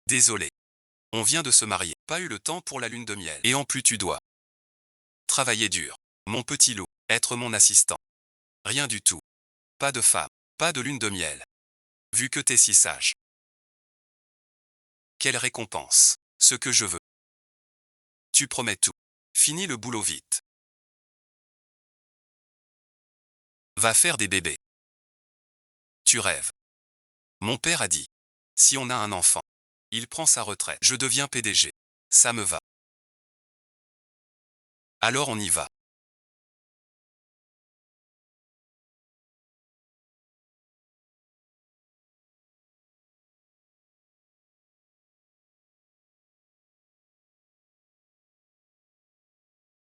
Désolé. On vient de se marier. Pas eu le temps pour la lune de miel. Et en plus tu dois travailler dur. Mon petit loup. Être mon assistant. Rien du tout. Pas de femme. Pas de lune de miel. Vu que t'es si sage. Quelle récompense? Ce que je veux. Tu promets tout. Finis le boulot vite. Va faire des bébés. Tu rêves. Mon père a dit. Si on a un enfant, il prend sa retraite. Je deviens PDG. Ça me va. Alors on y va.